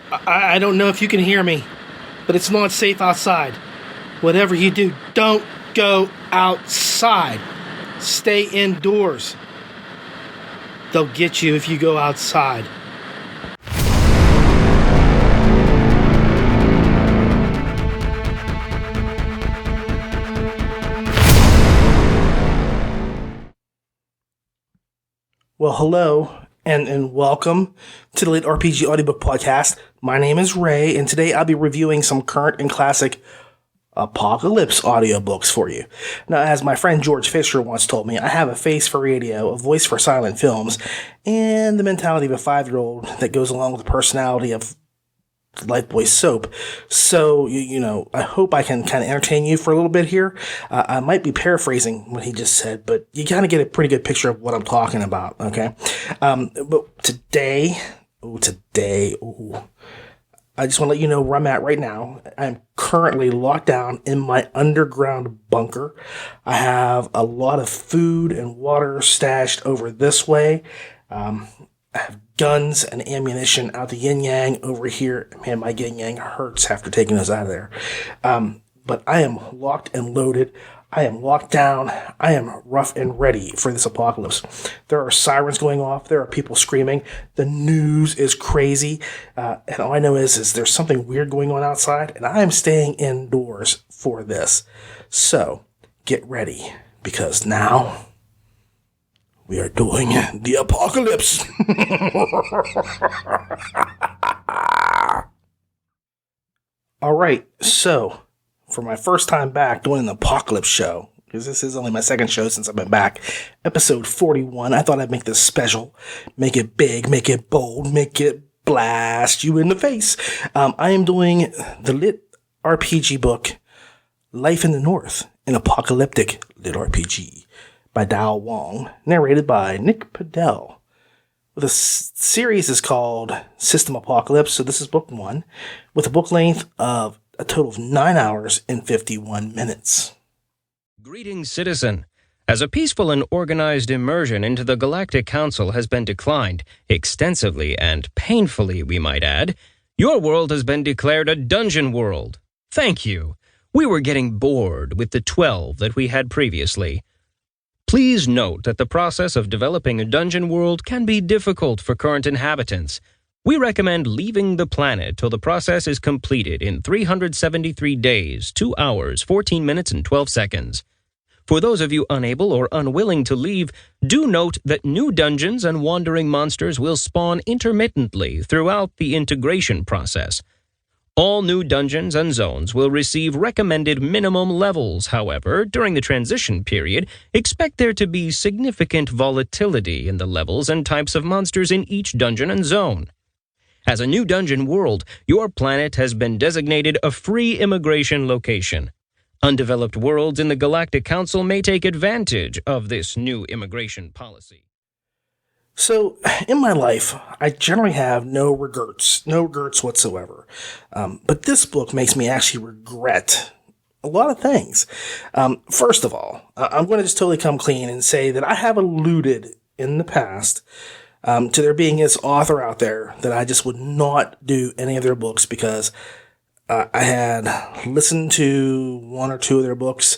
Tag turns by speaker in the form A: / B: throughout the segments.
A: I don't know if you can hear me, but it's not safe outside. Whatever you do, don't go outside. Stay indoors. They'll get you if you go outside. Well, hello, and welcome to the LitRPG Audiobook podcast. My name is Ray, and today I'll be reviewing some current and classic Apocalypse audiobooks for you. Now, as my friend George Fisher once told me, I have a face for radio, a voice for silent films, and the mentality of a 5-year-old that goes along with the personality of lifebuoy soap. So, I hope I can kind of entertain you for a little bit here. I might be paraphrasing what he just said, but you kind of get a pretty good picture of what I'm talking about, okay? But today, I just want to let you know where I'm at right now. I'm currently locked down in my underground bunker. I have a lot of food and water stashed over this way. I have guns and ammunition out the yin-yang over here. Man, my yin-yang hurts after taking those out of there. But I am locked and loaded. I am locked down. I am rough and ready for this apocalypse. There are sirens going off. There are people screaming. The news is crazy. And all I know is there's something weird going on outside, and I am staying indoors for this. So get ready, because now we are doing the apocalypse. All right, so for my first time back doing an apocalypse show, because this is only my second show since I've been back, episode 41, I thought I'd make this special, make it big, make it bold, make it blast you in the face. I am doing the Lit RPG book, Life in the North, an apocalyptic Lit RPG, by Dao Wong, narrated by Nick Padell. The series is called System Apocalypse, so this is book 1, with a book length of a total of 9 hours and 51 minutes.
B: Greetings, citizen. As a peaceful and organized immersion into the Galactic Council has been declined, extensively and painfully, we might add, your world has been declared a dungeon world. Thank you. We were getting bored with the 12 that we had previously. Please note that the process of developing a dungeon world can be difficult for current inhabitants. We recommend leaving the planet till the process is completed in 373 days, 2 hours, 14 minutes, and 12 seconds. For those of you unable or unwilling to leave, do note that new dungeons and wandering monsters will spawn intermittently throughout the integration process. All new dungeons and zones will receive recommended minimum levels. However, during the transition period, expect there to be significant volatility in the levels and types of monsters in each dungeon and zone. As a new dungeon world, your planet has been designated a free immigration location. Undeveloped worlds in the Galactic Council may take advantage of this new immigration policy.
A: So, in my life, I generally have no regrets whatsoever. But this book makes me actually regret a lot of things. First of all, I'm going to just totally come clean and say that I have alluded in the past to there being this author out there that I just would not do any of their books because I had listened to one or two of their books,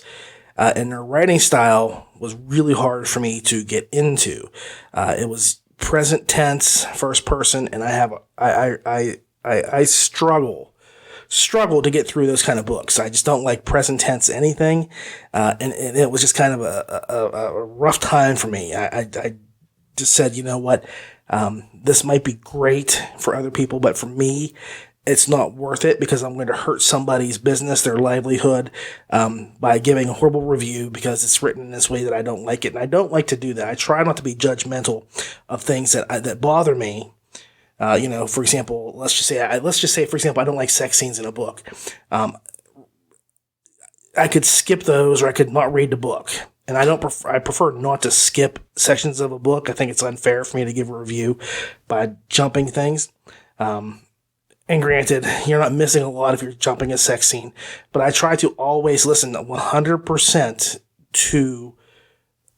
A: and their writing style was really hard for me to get into. It was present tense, first person, and I struggle to get through those kind of books. I just don't like present tense anything, and it was just kind of a rough time for me. I just said, you know what, this might be great for other people, but for me, it's not worth it because I'm going to hurt somebody's business, their livelihood, by giving a horrible review because it's written in this way that I don't like it. And I don't like to do that. I try not to be judgmental of things that bother me. For example, let's just say, for example, I don't like sex scenes in a book. I could skip those, or I could not read the book. And I prefer not to skip sections of a book. I think it's unfair for me to give a review by jumping things. And granted, you're not missing a lot if you're jumping a sex scene, but I try to always listen 100% to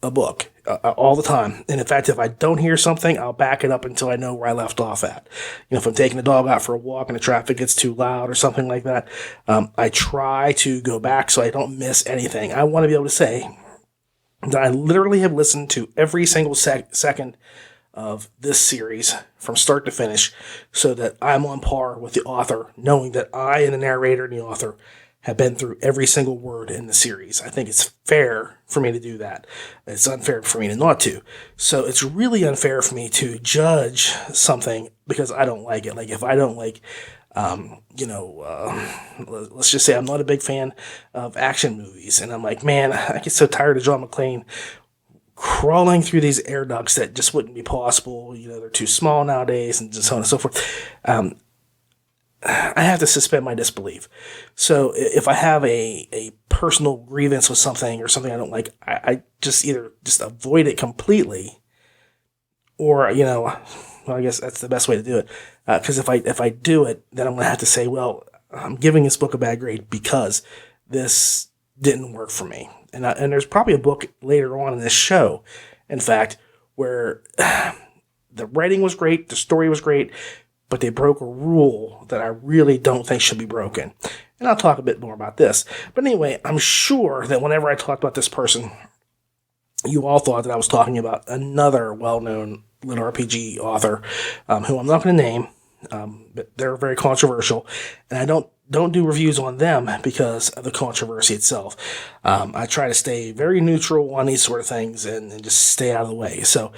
A: a book. all the time. And in fact, if I don't hear something, I'll back it up until I know where I left off at. If I'm taking the dog out for a walk and the traffic gets too loud or something like that, I try to go back so I don't miss anything. I want to be able to say that I literally have listened to every single second of this series from start to finish so that I'm on par with the author, knowing that I and the narrator and the author have been through every single word in the series. I think it's fair for me to do that. It's unfair for me to not to. So it's really unfair for me to judge something because I don't like it. Like if I don't like, let's just say I'm not a big fan of action movies. And I'm like, man, I get so tired of John McClane crawling through these air ducts that just wouldn't be possible. They're too small nowadays and so on and so forth. I have to suspend my disbelief. So if I have a personal grievance with something or something I don't like, I just either just avoid it completely or, well, I guess that's the best way to do it. Because if I do it, then I'm going to have to say, well, I'm giving this book a bad grade because this didn't work for me. And there's probably a book later on in this show, in fact, where the writing was great, the story was great, but they broke a rule that I really don't think should be broken. And I'll talk a bit more about this. But anyway, I'm sure that whenever I talked about this person, you all thought that I was talking about another well-known LitRPG author, who I'm not going to name, but they're very controversial. And I don't do reviews on them because of the controversy itself. I try to stay very neutral on these sort of things and just stay out of the way. So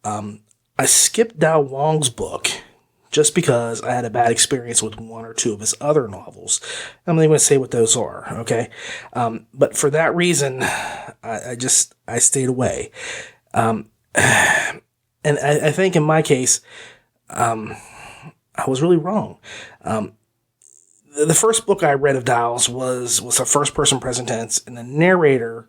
A: I skipped Dao Wong's book just because I had a bad experience with one or two of his other novels. I'm not even going to say what those are, okay? But for that reason, I stayed away. And I think in my case, I was really wrong. The first book I read of Dao's was a first-person present tense, and the narrator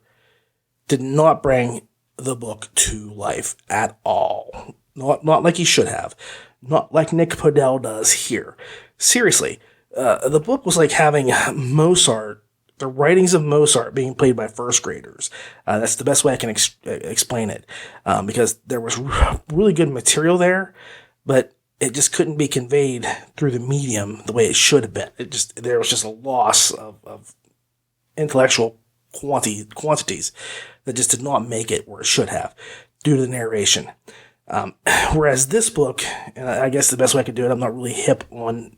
A: did not bring the book to life at all. Not like he should have. Not like Nick Podell does here. Seriously, the book was like having Mozart, the writings of Mozart being played by first graders. That's the best way I can explain it. Because there was really good material there, but it just couldn't be conveyed through the medium the way it should have been. There was just a loss of intellectual quantities that just did not make it where it should have due to the narration. Whereas this book, and I guess the best way I could do it, I'm not really hip on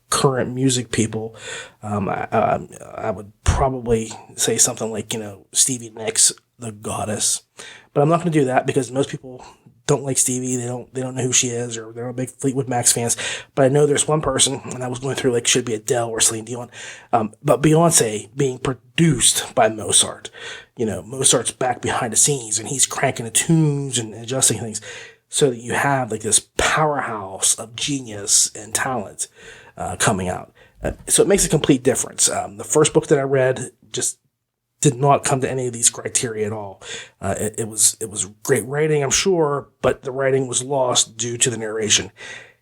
A: current music people. I would probably say something like, Stevie Nicks, The Goddess. But I'm not going to do that because most people don't like Stevie. They don't know who she is, or they're a big Fleetwood Mac's fans. But I know there's one person, and I was going through should be Adele or Celine Dion. But Beyonce being produced by Mozart. Mozart's back behind the scenes, and he's cranking the tunes and adjusting things so that you have this powerhouse of genius and talent coming out. So it makes a complete difference. The first book that I read just did not come to any of these criteria at all. It was great writing, I'm sure, but the writing was lost due to the narration.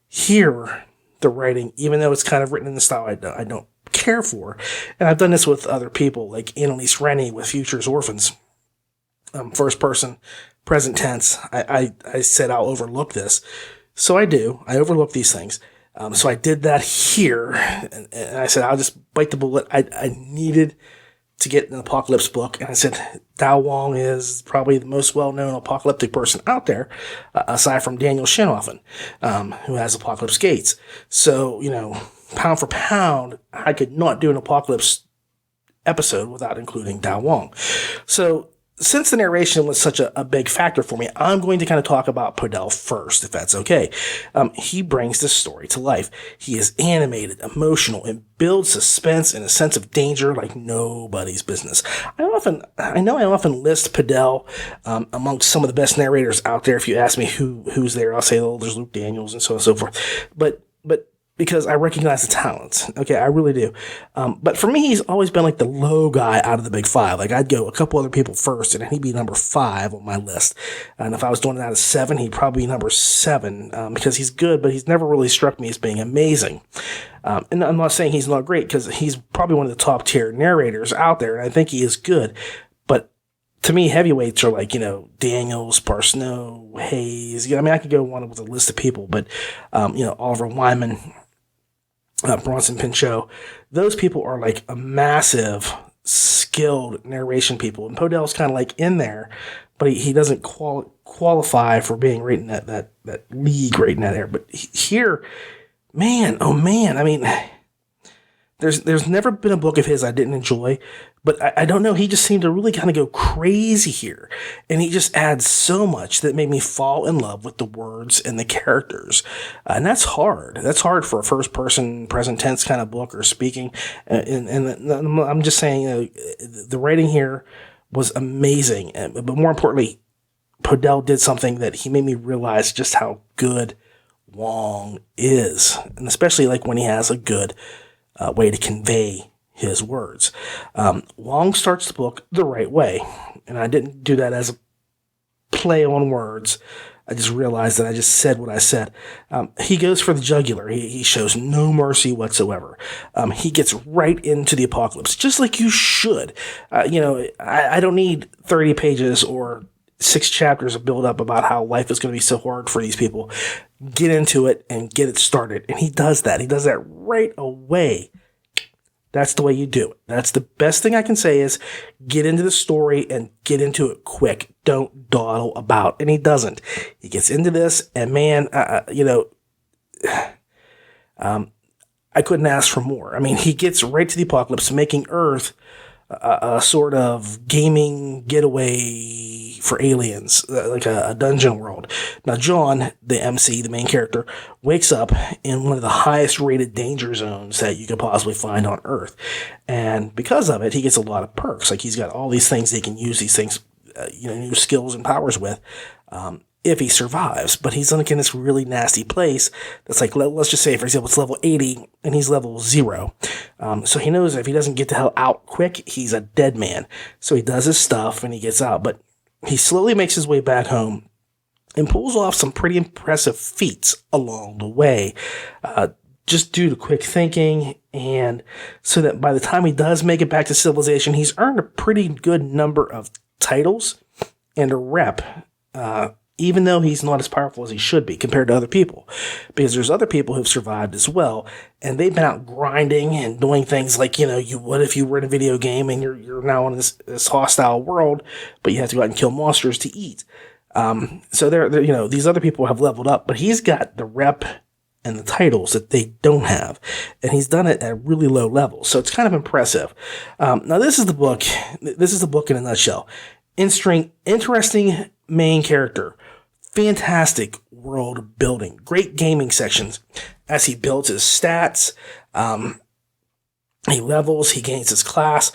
A: Here, the writing, even though it's kind of written in the style I don't care for, and I've done this with other people, like Annalise Rennie with Future's Orphans, first person, present tense. I said I'll overlook this. So I do. I overlook these things. So I did that here, and I said I'll just bite the bullet. I needed to get an apocalypse book, and I said Dao Wong is probably the most well-known apocalyptic person out there, aside from Daniel Shinhoffen, who has Apocalypse Gates. So, pound for pound, I could not do an apocalypse episode without including Dao Wong. So, since the narration was such a big factor for me, I'm going to kind of talk about Podell first, if that's okay. He brings this story to life. He is animated, emotional, and builds suspense and a sense of danger like nobody's business. I know I often list Podell amongst some of the best narrators out there. If you ask me who's there, I'll say, there's Luke Daniels and so on and so forth. But because I recognize the talent. Okay, I really do. But for me, he's always been the low guy out of the big five. I'd go a couple other people first, and he'd be number 5 on my list. And if I was doing it out of 7, he'd probably be number 7, because he's good, but he's never really struck me as being amazing. And I'm not saying he's not great, because he's probably one of the top tier narrators out there, and I think he is good. But to me, heavyweights are like, Daniels, Parsnow, Hayes. I could go on with a list of people, but, Oliver Wyman, Bronson Pinchot, those people are like a massive, skilled narration people. And Podell's kind of like in there, but he doesn't qualify for being right in that league right in that area. But here, man, oh man, there's never been a book of his I didn't enjoy, but I don't know. He just seemed to really kind of go crazy here. And he just adds so much that made me fall in love with the words and the characters. And that's hard. That's hard for a first person, present tense kind of book or speaking. And I'm just saying, the writing here was amazing. But more importantly, Podell did something that he made me realize just how good Wong is. And especially like when he has a good way to convey his words. Wong starts the book the right way, and I didn't do that as a play on words. I just realized that I just said what I said. He goes for the jugular. He shows no mercy whatsoever. He gets right into the apocalypse, just like you should. I don't need 30 pages or 6 chapters of build up about how life is going to be so hard for these people. Get into it and get it started. And he does that. He does that right away. That's the way you do it. That's the best thing I can say is get into the story and get into it quick. Don't dawdle about. And he doesn't. He gets into this and man, I couldn't ask for more. He gets right to the apocalypse, making Earth a sort of gaming getaway for aliens, like a dungeon world. Now, John, the MC, the main character, wakes up in one of the highest rated danger zones that you could possibly find on Earth. And because of it, he gets a lot of perks. Like he's got all these things they can use these things, new skills and powers with, if he survives. But he's like in this really nasty place that's like, let's just say, for example, it's level 80 and he's level 0. So he knows if he doesn't get the hell out quick, he's a dead man. So he does his stuff and he gets out. But he slowly makes his way back home and pulls off some pretty impressive feats along the way, just due to quick thinking. And so that by the time he does make it back to civilization, he's earned a pretty good number of titles and a rep, even though he's not as powerful as he should be compared to other people. Because there's other people who've survived as well, and they've been out grinding and doing things like, you what if you were in a video game and you're now in this hostile world, but you have to go out and kill monsters to eat. So they're these other people have leveled up, but he's got the rep and the titles that they don't have. And he's done it at really low levels. So it's kind of impressive. Now this is the book. This is the book in a nutshell. Interesting main character. Fantastic world building. Great gaming sections as he builds his stats. He levels, he gains his class.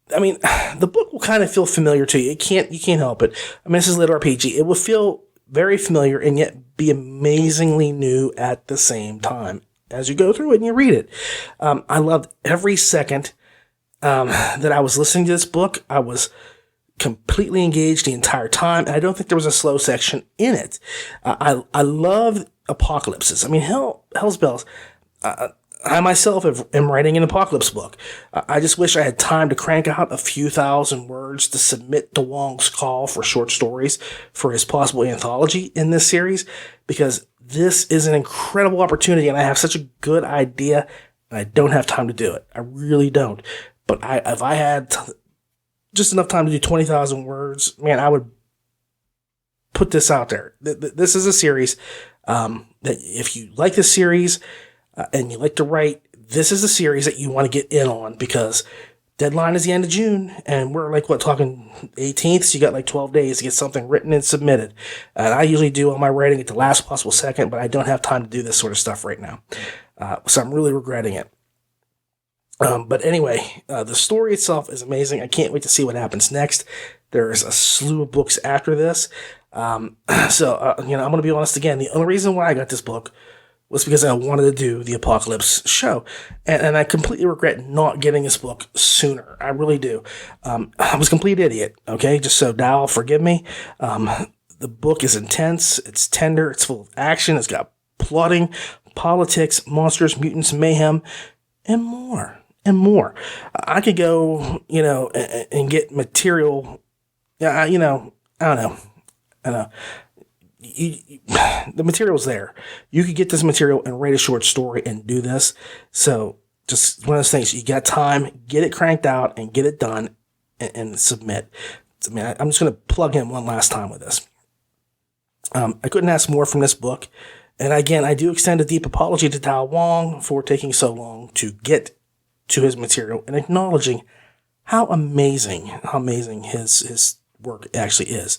A: The book will kind of feel familiar to you. You can't help it. This is LitRPG. It will feel very familiar and yet be amazingly new at the same time as you go through it and you read it. I loved every second that I was listening to this book. I was completely engaged the entire time, and I don't think there was a slow section in it. I love apocalypses. Hell's bells. I myself am writing an apocalypse book. I just wish I had time to crank out a few thousand words to submit to Wong's call for short stories for his possible anthology in this series, because this is an incredible opportunity, and I have such a good idea, and I don't have time to do it. I really don't. But if I had just enough time to do 20,000 words, man, I would put this out there. This is a series that if you like this series and you like to write, this is a series that you want to get in on, because deadline is the end of June, and we're talking 18th, so you got 12 days to get something written and submitted. And I usually do all my writing at the last possible second, but I don't have time to do this sort of stuff right now. So I'm really regretting it. But anyway, the story itself is amazing. I can't wait to see what happens next. There's a slew of books after this. I'm going to be honest again. The only reason why I got this book was because I wanted to do the Apocalypse show. And I completely regret not getting this book sooner. I really do. I was a complete idiot, okay? Just so Dal, forgive me. The book is intense. It's tender. It's full of action. It's got plotting, politics, monsters, mutants, mayhem, and more. I could go, and get material Yeah, I don't know. I don't know. The material's there. You could get this material and write a short story and do this. So just one of those things. You got time, get it cranked out and get it done and submit. I mean, I'm just going to plug in one last time with this. I couldn't ask more from this book. And again, I do extend a deep apology to Tao Wong for taking so long to get to his material and acknowledging how amazing his work actually is.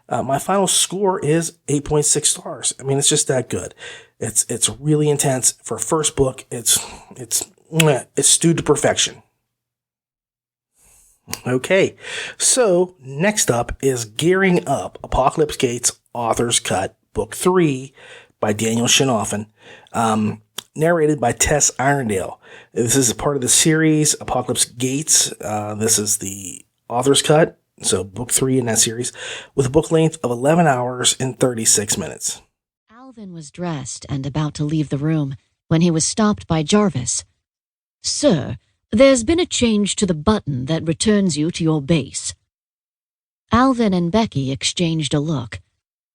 A: My final score is 8.6 stars. I mean, it's just that good. It's really intense for a first book. It's stewed to perfection. Okay, so next up is Gearing Up, Apocalypse Gate's Author's Cut, Book 3 by Daniel Shinoffen, narrated by Tess Irondale. This is a part of the series Apocalypse Gates. This is the Author's Cut, so Book 3 in that series, with a book length of 11 hours and 36 minutes.
C: Alvin was dressed and about to leave the room when he was stopped by Jarvis. "Sir, there's been a change to the button that returns you to your base." Alvin and Becky exchanged a look.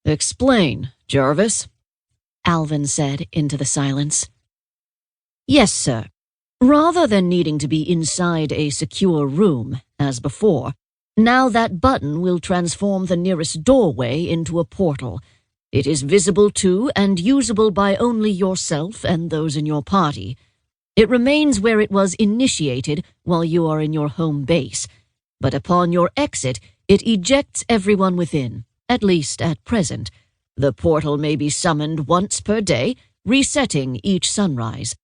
C: "Explain, Jarvis," Alvin said into the silence. "Yes, sir. Rather than needing to be inside a secure room, as before, now that button will transform the nearest doorway into a portal. It is visible to and usable by only yourself and those in your party. It remains where it was initiated while you are in your home base, but upon your exit, it ejects everyone within, at least at present. The portal may be summoned once per day, resetting each sunrise.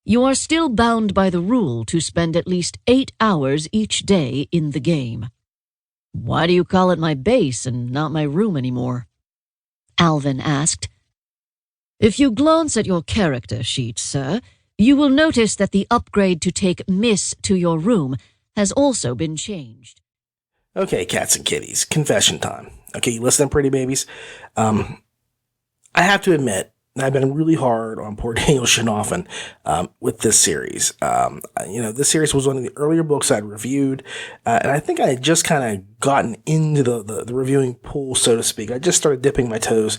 C: You are still bound by the rule to spend at least 8 hours each day in the game." "Why do you call it my base and not my room anymore?" Alvin asked. "If you glance at your character sheet, sir, you will notice that the upgrade to take Miss to your room has also been changed."
A: Okay, cats and kitties, confession time. Okay, you listen, pretty babies. I have to admit, I've been really hard on poor Daniel Shinoffen with this series. This series was one of the earlier books I'd reviewed, and I think I had just kind of gotten into the reviewing pool, so to speak. I just started dipping my toes,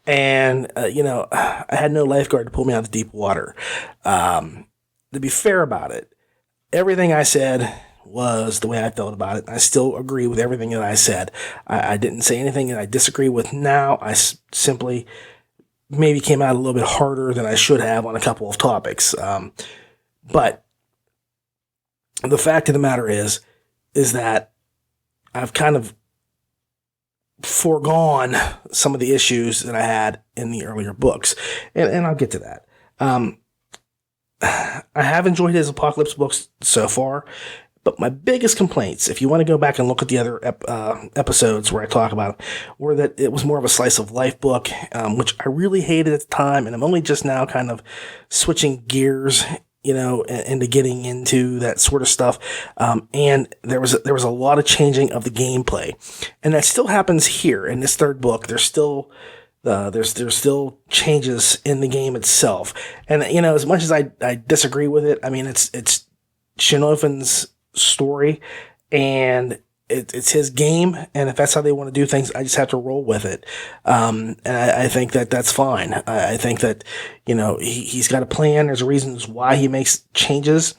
A: and, I had no lifeguard to pull me out of the deep water. To be fair about it, everything I said was the way I felt about it. I still agree with everything that I said. I didn't say anything that I disagree with now. I simply maybe came out a little bit harder than I should have on a couple of topics. But the fact of the matter is that I've kind of foregone some of the issues that I had in the earlier books. And I'll get to that. I have enjoyed his Apocalypse books so far. But my biggest complaints, if you want to go back and look at the other episodes where I talk about it, were that it was more of a slice of life book, which I really hated at the time, and I'm only just now kind of switching gears, into getting into that sort of stuff. And there was a lot of changing of the gameplay, and that still happens here in this third book. There's still changes in the game itself, and as much as I disagree with it, I mean it's Shinoffen's story, and it's his game, and if that's how they want to do things, I just have to roll with it. And I think that's fine. I think that, he's got a plan. There's reasons why he makes changes.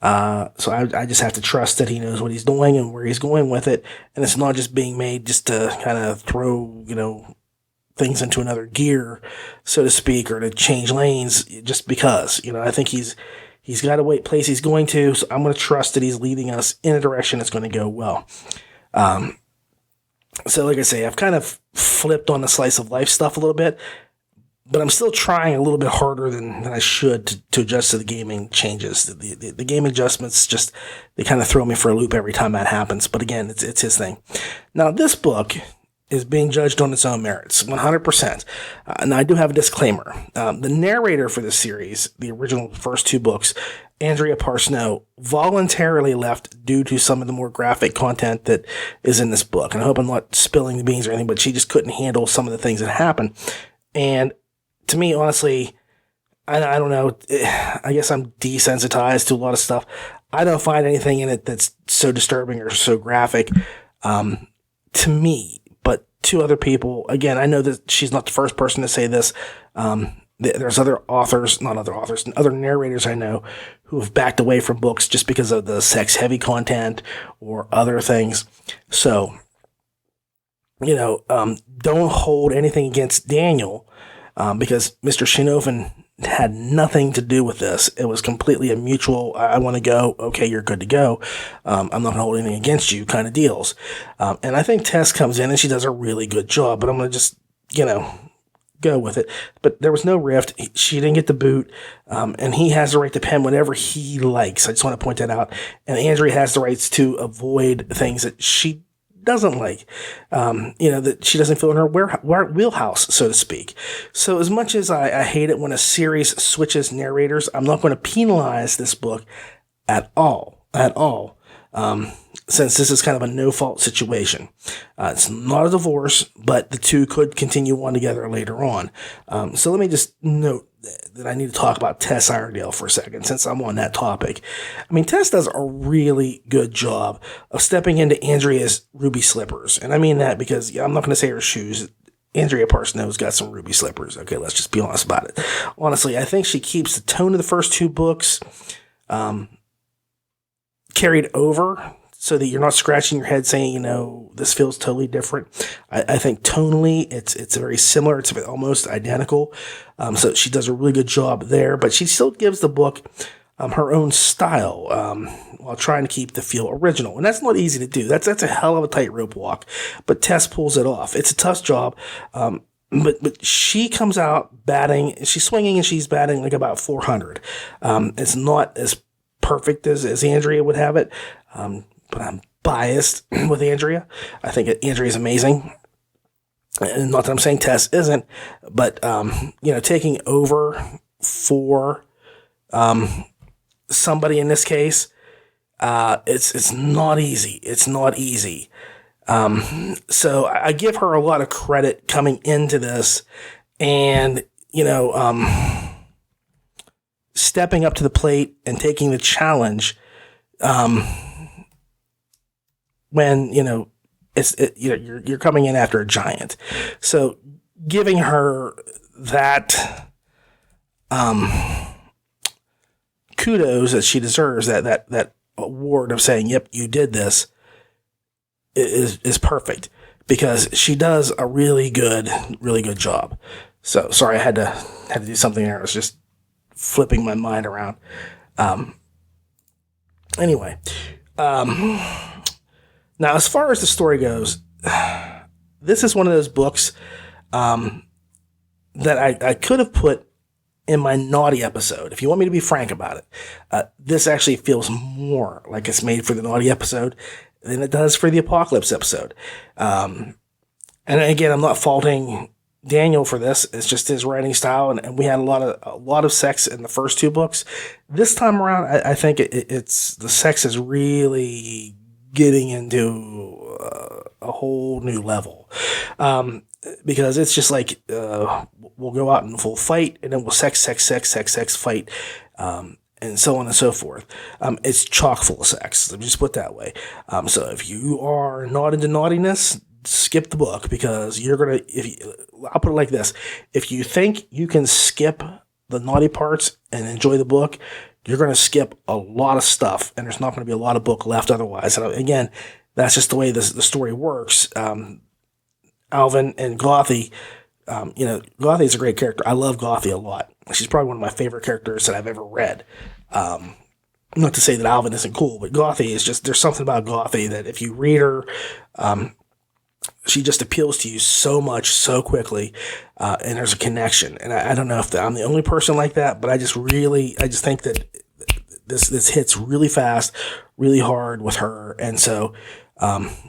A: So I just have to trust that he knows what he's doing and where he's going with it. And it's not just being made just to kind of throw, things into another gear, so to speak, or to change lanes just because, I think he's got a place he's going to, so I'm going to trust that he's leading us in a direction that's going to go well. So like I say, I've kind of flipped on the slice of life stuff a little bit, but I'm still trying a little bit harder than I should to adjust to the gaming changes. The game adjustments they kind of throw me for a loop every time that happens. But again, it's his thing. Now, this book is being judged on its own merits, 100%. And I do have a disclaimer. The narrator for this series, the original first 2 books, Andrea Parsnow, voluntarily left due to some of the more graphic content that is in this book. And I hope I'm not spilling the beans or anything, but she just couldn't handle some of the things that happened. And to me, honestly, I don't know. I guess I'm desensitized to a lot of stuff. I don't find anything in it that's so disturbing or so graphic. to me, but to other people. Again, I know that she's not the first person to say this. There's other narrators I know who have backed away from books just because of the sex-heavy content or other things. So, don't hold anything against Daniel, because Mr. Shinofin had nothing to do with this. It was completely a mutual, I want to go, okay, you're good to go. I'm not going to hold anything against you kind of deals. And I think Tess comes in and she does a really good job, but I'm going to just, go with it. But there was no rift. She didn't get the boot, and he has the right to pen whatever he likes. I just want to point that out. And Andrea has the rights to avoid things that she doesn't like, that she doesn't feel in her wheelhouse, so to speak. So as much as I hate it when a series switches narrators, I'm not going to penalize this book at all. Since this is kind of a no-fault situation. It's not a divorce, but the two could continue on together later on. So let me just note that I need to talk about Tess Irondale for a second, since I'm on that topic. I mean, Tess does a really good job of stepping into Andrea's ruby slippers. And I mean that because I'm not going to say her shoes. Andrea Parsonow's got some ruby slippers. Okay, let's just be honest about it. Honestly, I think she keeps the tone of the first two books carried over, so that you're not scratching your head saying, this feels totally different. I think tonally, it's very similar. It's almost identical. So she does a really good job there, but she still gives the book her own style while trying to keep the feel original. And that's not easy to do. That's a hell of a tightrope walk, but Tess pulls it off. It's a tough job. But she comes out batting. She's swinging and she's batting like about 400. It's not as perfect as Andrea would have it. But I'm biased with Andrea. I think Andrea is amazing. And not that I'm saying Tess isn't, but, taking over for somebody in this case, it's not easy. It's not easy. So I give her a lot of credit coming into this and, stepping up to the plate and taking the challenge, when, you're coming in after a giant. So giving her that kudos that she deserves, that award of saying, yep, you did this, is perfect, because she does a really good job. So sorry, I had to do something there. I was just flipping my mind around. Anyway, now, as far as the story goes, this is one of those books that I could have put in my naughty episode. If you want me to be frank about it, this actually feels more like it's made for the naughty episode than it does for the apocalypse episode. And again, I'm not faulting Daniel for this. It's just his writing style, and we had a lot of sex in the first two books. This time around, I think it's the sex is really getting into a whole new level, because it's just like we'll go out and we'll fight, and then we'll sex, fight, and so on and so forth. It's chock full of sex. Let me just put it that way. So if you are not into naughtiness, skip the book, because you're gonna. I'll put it like this: if you think you can skip the naughty parts and enjoy the book, you're going to skip a lot of stuff, and there's not going to be a lot of book left otherwise. And again, that's just the way the story works. Alvin and Gothy, Gothy is a great character. I love Gothy a lot. She's probably one of my favorite characters that I've ever read. Not to say that Alvin isn't cool, but Gothy is just, there's something about Gothy that if you read her, she just appeals to you so much, so quickly, and there's a connection. And I don't know if I'm the only person like that, but I just think that this hits really fast, really hard with her. And so,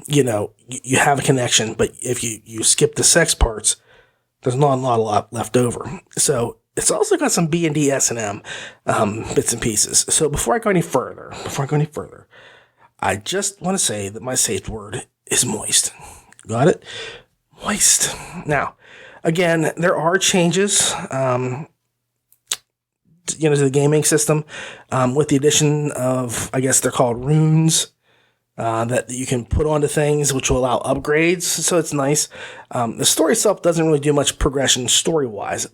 A: you have a connection, but if you skip the sex parts, there's not a lot left over. So it's also got some B&D S&M bits and pieces. So before I go any further, I just want to say that my safe word is moist. Got it? Moist. Now, again, there are changes, to the gaming system, with the addition of, I guess they're called runes. that you can put onto things, which will allow upgrades. So it's nice. The story itself doesn't really do much progression story-wise.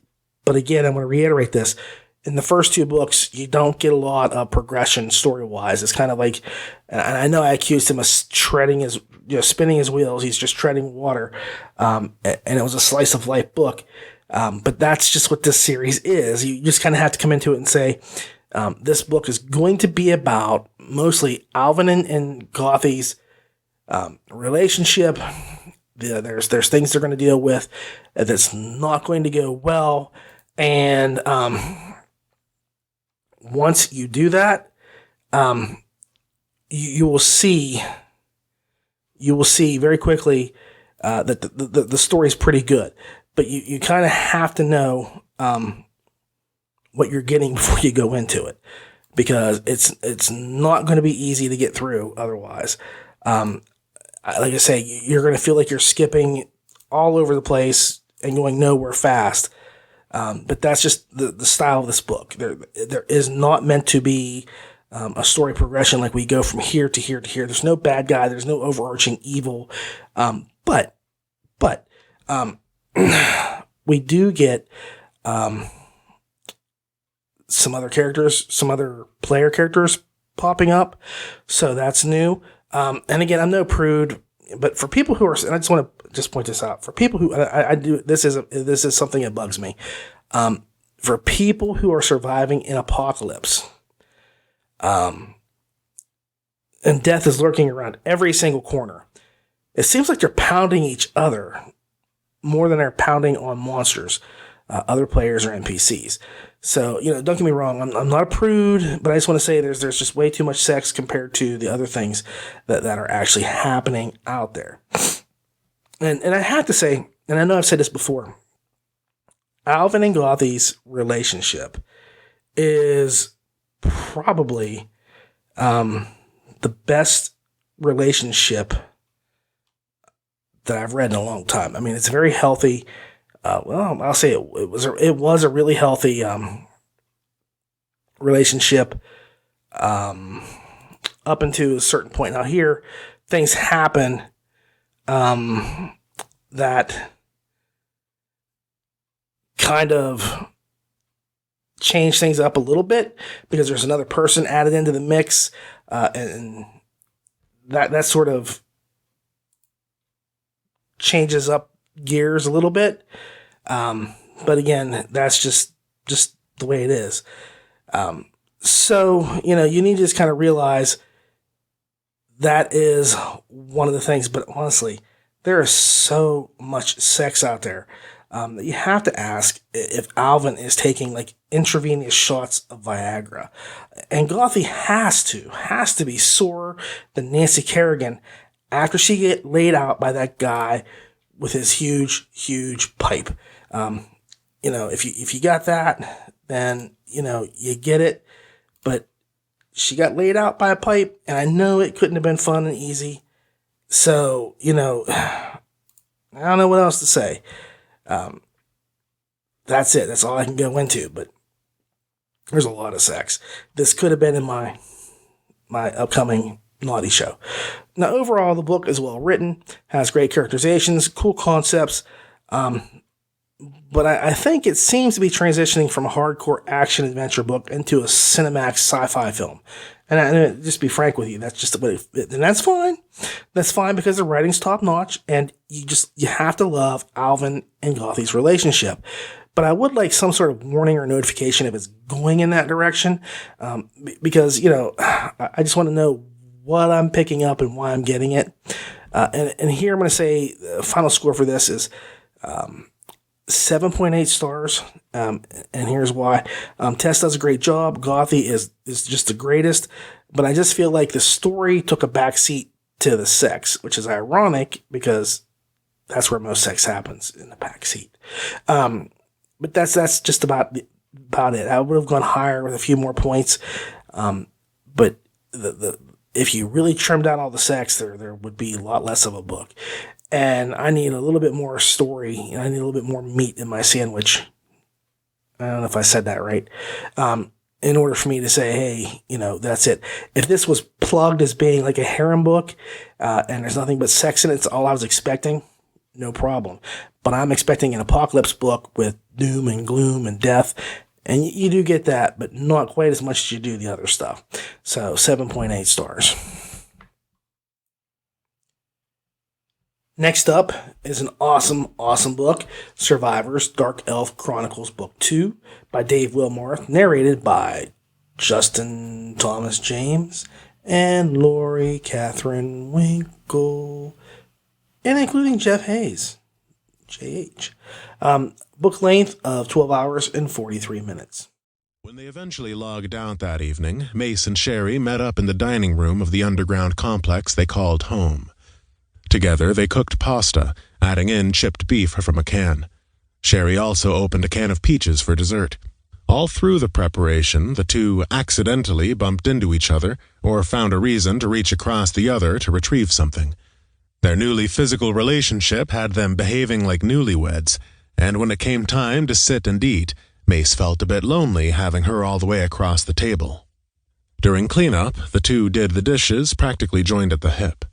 A: But again, I'm going to reiterate this. In the first 2 books, you don't get a lot of progression story-wise. It's kind of like, and I know I accused him of spinning his wheels. He's just treading water. And it was a slice of life book. But that's just what this series is. You just kind of have to come into it and say, this book is going to be about mostly Alvin and Gothy's relationship. There's things they're going to deal with that's not going to go well. And once you do that, you will see very quickly that the story is pretty good. But you kind of have to know what you're getting before you go into it, because it's not going to be easy to get through otherwise. Like I say, you're going to feel like you're skipping all over the place and going nowhere fast. But that's just the style of this book. There is not meant to be a story progression like we go from here to here to here. There's no bad guy. There's no overarching evil. But we do get some other characters, some other player characters popping up. So that's new. And again, I'm no prude, but for people who are, and I just want to just point this out, for people who I do, this is something that bugs me. For people who are surviving in apocalypse, and death is lurking around every single corner, it seems like they're pounding each other more than they're pounding on monsters, other players or NPCs. So, don't get me wrong, I'm not a prude, but I just want to say there's just way too much sex compared to the other things that are actually happening out there. And I have to say, and I know I've said this before, Alvin and Gothy's relationship is probably the best relationship that I've read in a long time. I mean, it's very healthy. I'll say it was a really healthy relationship up until a certain point. Now here, things happen that kind of change things up a little bit because there's another person added into the mix, and that sort of changes up gears a little bit. But again, that's just the way it is. So, you need to just kind of realize that is one of the things. But honestly, there is so much sex out there that you have to ask if Alvin is taking like intravenous shots of Viagra. And Gothy has to be sorer than Nancy Kerrigan after she get laid out by that guy with his huge pipe. If you got that, then, you get it. But she got laid out by a pipe, and I know it couldn't have been fun and easy. So, I don't know what else to say. That's it. That's all I can go into. But there's a lot of sex. This could have been in my upcoming naughty show. Now, overall, the book is well written, has great characterizations, cool concepts, but I think it seems to be transitioning from a hardcore action adventure book into a cinematic sci-fi film. And just be frank with you, that's just what and that's fine. That's fine because the writing's top notch, and you have to love Alvin and Gothy's relationship. But I would like some sort of warning or notification if it's going in that direction, because I just want to know what I'm picking up and why I'm getting it. And here I'm going to say the final score for this is 7.8 stars. And here's why. Tess does a great job. Gothy is just the greatest. But I just feel like the story took a backseat to the sex, which is ironic because that's where most sex happens, in the backseat. But that's just about it. I would have gone higher with a few more points. But if you really trimmed out all the sex, there would be a lot less of a book. And I need a little bit more story, and I need a little bit more meat in my sandwich. I don't know if I said that right. And in order for me to say, hey, that's it. If this was plugged as being like a harem book, and there's nothing but sex in it, it's all I was expecting, no problem. But I'm expecting an apocalypse book with doom and gloom and death, and you do get that, but not quite as much as you do the other stuff. So 7.8 stars. Next up is an awesome, awesome book, Survivors, Dark Elf Chronicles Book 2 by Dave Wilmarth, narrated by Justin Thomas James and Lori Catherine Winkle, and including Jeff Hayes, JH. Book length of 12 hours and 43 minutes.
D: When they eventually logged out that evening, Mace and Sherry met up in the dining room of the underground complex they called home. Together, they cooked pasta, adding in chipped beef from a can. Sherry also opened a can of peaches for dessert. All through the preparation, the two accidentally bumped into each other or found a reason to reach across the other to retrieve something. Their newly physical relationship had them behaving like newlyweds, and when it came time to sit and eat, Mace felt a bit lonely having her all the way across the table. During cleanup, the two did the dishes, practically joined at the hip.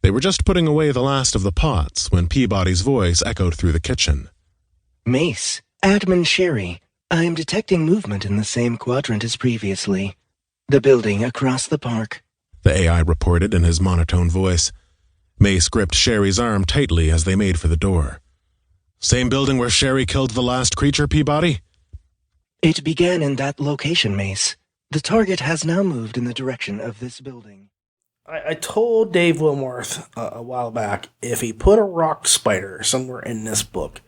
D: They were just putting away the last of the pots when Peabody's voice echoed through the kitchen.
E: Mace, Admin Sherry, I am detecting movement in the same quadrant as previously. The building across the park.
D: The AI reported in his monotone voice. Mace gripped Sherry's arm tightly as they made for the door. Same building where Sherry killed the last creature, Peabody?
E: It began in that location, Mace. The target has now moved in the direction of this building.
A: I told Dave Wilmarth a while back, if he put a rock spider somewhere in this book,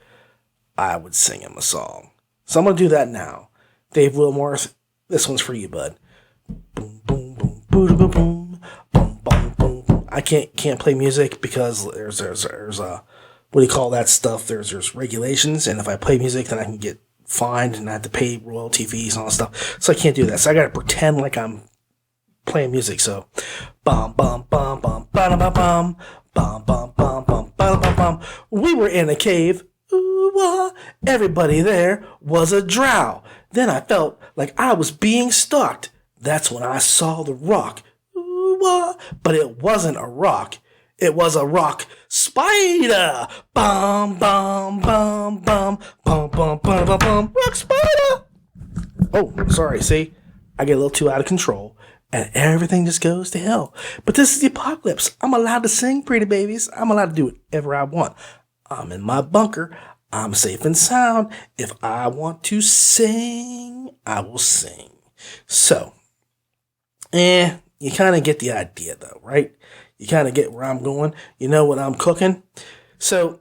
A: I would sing him a song. So I'm going to do that now. Dave Wilmarth, this one's for you, bud. Boom, boom, boom, boom, boom, boom, boom, boom, boom, boom. I can't play music because there's what do you call that stuff? There's regulations, and if I play music, then I can get fined and I have to pay royalty fees and all that stuff. So I can't do that. So I got to pretend like I'm playing music. So bum bum bum bum bum bum bum bum bum bum bum bum bum. We were in a cave. Ooh, wah. Everybody there was a drow. Then I felt like I was being stalked. That's when I saw the rock. Ooh, wah. But it wasn't a rock. It was a rock spider. Bum bum bum bum bum bum bum bum bum. Rock spider. Oh, sorry. See, I get a little too out of control. And everything just goes to hell. But this is the apocalypse. I'm allowed to sing, pretty babies. I'm allowed to do whatever I want. I'm in my bunker. I'm safe and sound. If I want to sing, I will sing. So, you kind of get the idea though, right? You kind of get where I'm going. You know what I'm cooking? So,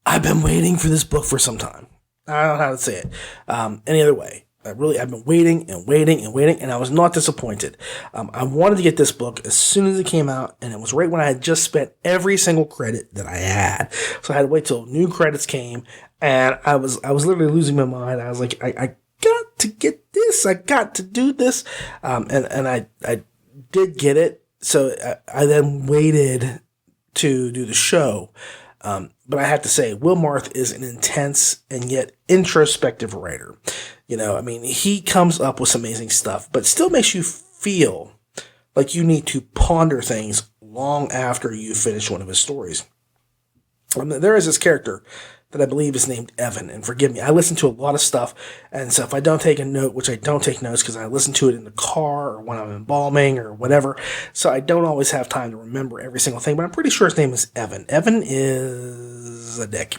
A: I've been waiting for this book for some time. I don't know how to say it any other way. I've been waiting and waiting and waiting, and I was not disappointed. I wanted to get this book as soon as it came out, and it was right when I had just spent every single credit that I had. So I had to wait till new credits came, and I was literally losing my mind. I was like, I got to get this. I got to do this. And I did get it. So I then waited to do the show. But I have to say, Wilmarth is an intense and yet introspective writer. He comes up with some amazing stuff, but still makes you feel like you need to ponder things long after you finish one of his stories. There is this character that I believe is named Evan, and forgive me, I listen to a lot of stuff, and so if I don't take a note, which I don't take notes because I listen to it in the car or when I'm embalming or whatever, so I don't always have time to remember every single thing, but I'm pretty sure his name is Evan. Evan is a dick.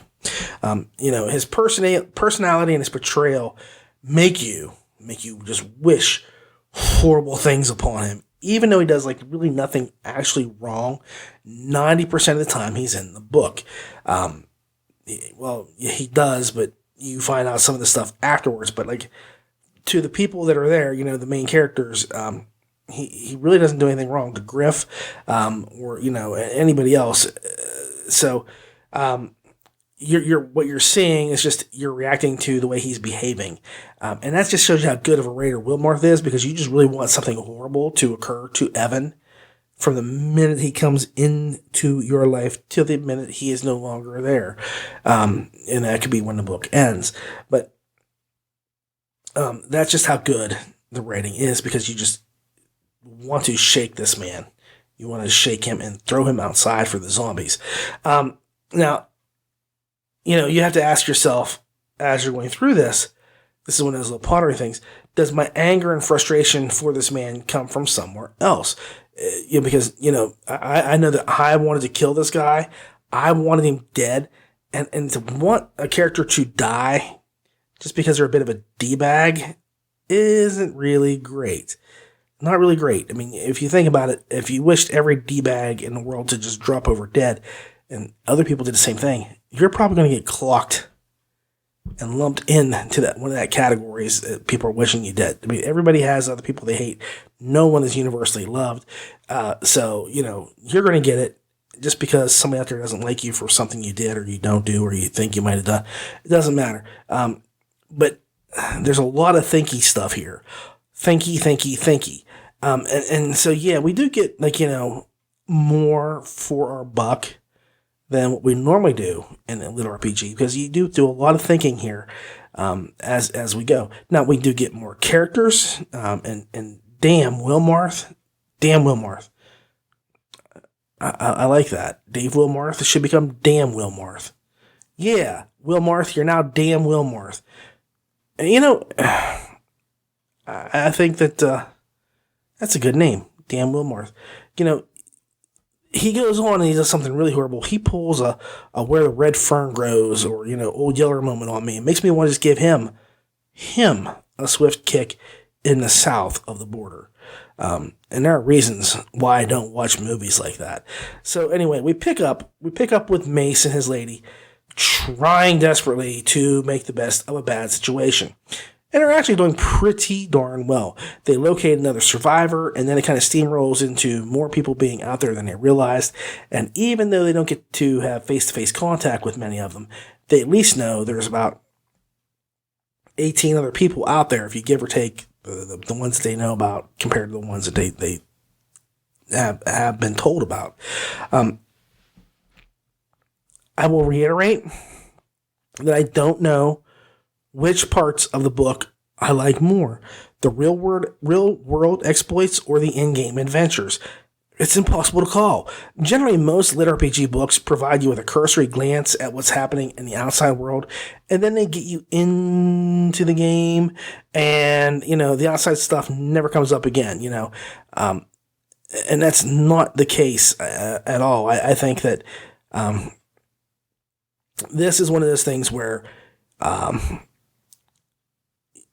A: His personality and his portrayal make you just wish horrible things upon him. Even though he does really nothing actually wrong, 90% of the time he's in the book. He does, but you find out some of the stuff afterwards. But to the people that are there, the main characters, he really doesn't do anything wrong to Griff, or anybody else. So what you're seeing is just you're reacting to the way he's behaving, and that just shows you how good of a writer Wilmarth is, because you just really want something horrible to occur to Evan from the minute he comes into your life till the minute he is no longer there, and that could be when the book ends. But that's just how good the writing is, because you just want to shake this man. You want to shake him and throw him outside for the zombies. Now, you have to ask yourself as you're going through this is one of those little pottery things. Does my anger and frustration for this man come from somewhere else? Because, I know that I wanted to kill this guy. I wanted him dead. And to want a character to die just because they're a bit of a D-bag isn't really great. Not really great. I mean, if you think about it, if you wished every D-bag in the world to just drop over dead and other people did the same thing, you're probably going to get clocked and lumped into that one of that categories that people are wishing you dead. I mean, everybody has other people they hate. No one is universally loved. So, you're going to get it just because somebody out there doesn't like you for something you did or you don't do or you think you might have done. It doesn't matter. But there's a lot of thinky stuff here. Thinky. And so, yeah, we do get, more for our buck than what we normally do in a LitRPG, because you do a lot of thinking here as we go. Now, we do get more characters, and damn Wilmarth. I like that. Dave Wilmarth should become Damn Wilmarth. Yeah, Wilmarth, you're now Damn Wilmarth. And, I think that that's a good name, Damn Wilmarth. He goes on and he does something really horrible. He pulls a Where the Red Fern Grows or, Old Yeller moment on me. It makes me want to just give him a swift kick in the south of the border. And there are reasons why I don't watch movies like that. So anyway, we pick up with Mace and his lady trying desperately to make the best of a bad situation. And they're actually doing pretty darn well. They locate another survivor, and then it kind of steamrolls into more people being out there than they realized. And even though they don't get to have face-to-face contact with many of them, they at least know there's about 18 other people out there, if you give or take the ones that they know about compared to the ones that they have been told about. I will reiterate that I don't know which parts of the book I like more, the real world exploits or the in-game adventures. It's impossible to call. Generally, most LitRPG books provide you with a cursory glance at what's happening in the outside world, and then they get you into the game, and, the outside stuff never comes up again, and that's not the case at all. I think that this is one of those things where